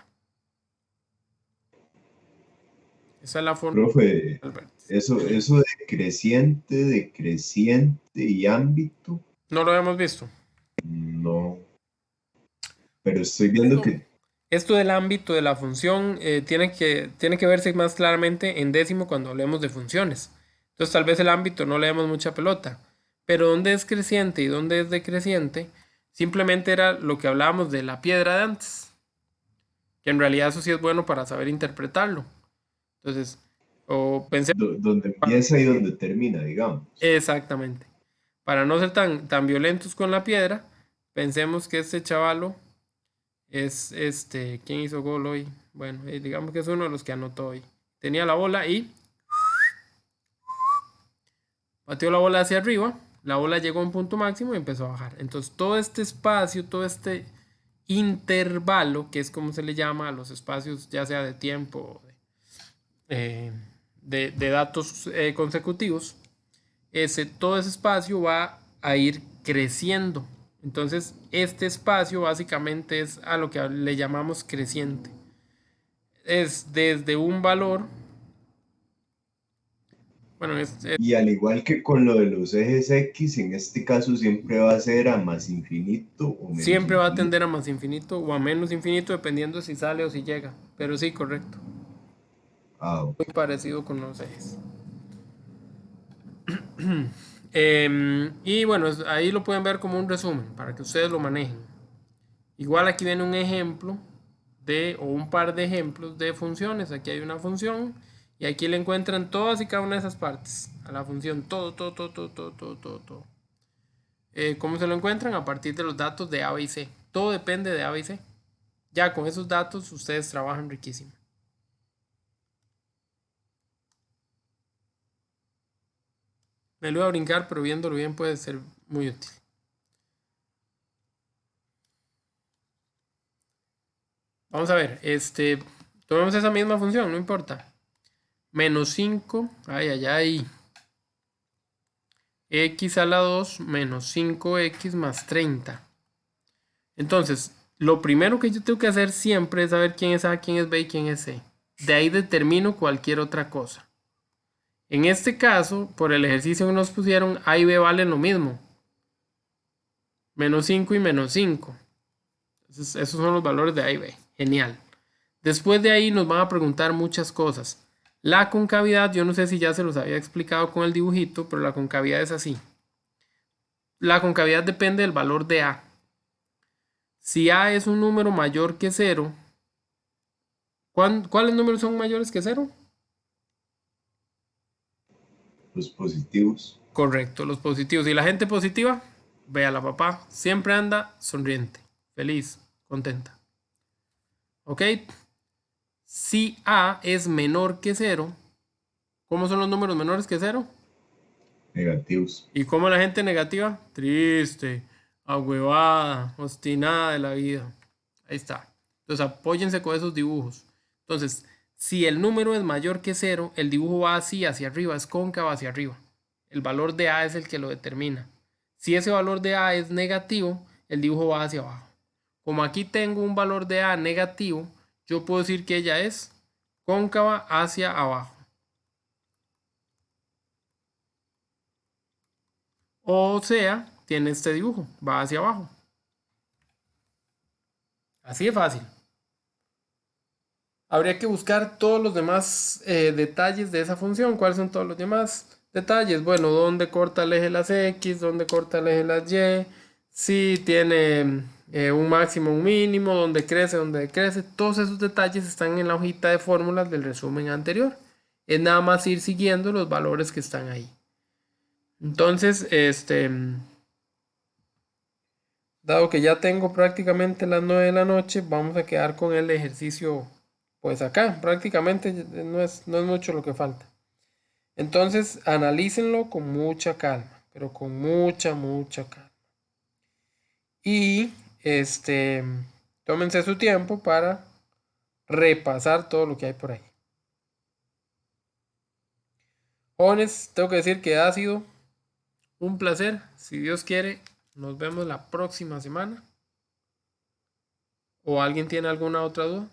Esa es la forma Profe, del vértice. eso de creciente, decreciente y ámbito, No lo habíamos visto. no. Pero estoy viendo que Esto del ámbito de la función tiene que verse más claramente en décimo cuando hablemos de funciones. Entonces tal vez el ámbito no le damos mucha pelota. Pero dónde es creciente y dónde es decreciente, simplemente era lo que hablábamos de la piedra de antes. Que en realidad eso sí es bueno para saber interpretarlo. Entonces, o pensemos... donde empieza y donde termina, digamos. Exactamente. Para no ser tan violentos con la piedra, pensemos que este chavalo es ¿quién hizo gol hoy? Bueno, digamos que es uno de los que anotó hoy. Tenía la bola y pateó la bola hacia arriba. La bola llegó a un punto máximo y empezó a bajar. Entonces todo este espacio, todo este intervalo, que es como se le llama a los espacios, ya sea de tiempo o de datos consecutivos, todo ese espacio va a ir creciendo. Entonces este espacio básicamente es a lo que le llamamos creciente. Es desde un valor, bueno, Y al igual que con lo de los ejes X, en este caso siempre va a ser a más infinito o menos siempre va a infinito. tender a más infinito o a menos infinito dependiendo si sale o si llega. Pero sí, correcto. Ok. Muy parecido con los ejes. Y bueno, ahí lo pueden ver como un resumen para que ustedes lo manejen. Igual aquí viene un ejemplo o un par de ejemplos de funciones. Aquí hay una función y aquí le encuentran todas y cada una de esas partes a la función. Todo. ¿Cómo se lo encuentran? A partir de los datos de A, B y C. Todo depende de A, B y C. Ya con esos datos ustedes trabajan riquísimo. Me lo voy a brincar, pero viéndolo bien puede ser muy útil. Vamos a ver, tomemos esa misma función, no importa. Menos 5, x a la 2 menos 5x más 30. Entonces, lo primero que yo tengo que hacer siempre es saber quién es A, quién es B y quién es C. De ahí determino cualquier otra cosa. En este caso, por el ejercicio que nos pusieron, A y B valen lo mismo. Menos 5 y menos 5. Entonces, esos son los valores de A y B. Genial. Después de ahí nos van a preguntar muchas cosas. La concavidad, yo no sé si ya se los había explicado con el dibujito, pero la concavidad es así. La concavidad depende del valor de A. Si A es un número mayor que 0, ¿cuáles números son mayores que 0? Los positivos. Correcto, los positivos. ¿Y la gente positiva? Véala, papá. Siempre anda sonriente, feliz, contenta. ¿Ok? Si A es menor que 0, ¿cómo son los números menores que 0? Negativos. ¿Y cómo la gente negativa? Triste, ahuevada, obstinada de la vida. Ahí está. Entonces apóyense con esos dibujos. Entonces, si el número es mayor que 0, el dibujo va así hacia arriba, es cóncavo hacia arriba. El valor de A es el que lo determina. Si ese valor de A es negativo, el dibujo va hacia abajo. Como aquí tengo un valor de A negativo, yo puedo decir que ella es cóncava hacia abajo. O sea, tiene este dibujo, va hacia abajo. Así de fácil. Habría que buscar todos los demás detalles de esa función. ¿Cuáles son todos los demás detalles? Bueno, ¿dónde corta el eje las X? ¿Dónde corta el eje las Y? Si tiene un máximo, un mínimo, dónde crece, dónde decrece. Todos esos detalles están en la hojita de fórmulas del resumen anterior. Es nada más ir siguiendo los valores que están ahí. Entonces, dado que ya tengo prácticamente las 9 de la noche, vamos a quedar con el ejercicio pues acá. Prácticamente no es mucho lo que falta. Entonces, analícenlo con mucha calma, pero con mucha calma. Y tómense su tiempo para repasar todo lo que hay por ahí. Jóvenes, tengo que decir que ha sido un placer. Si Dios quiere, nos vemos la próxima semana. ¿O alguien tiene alguna otra duda?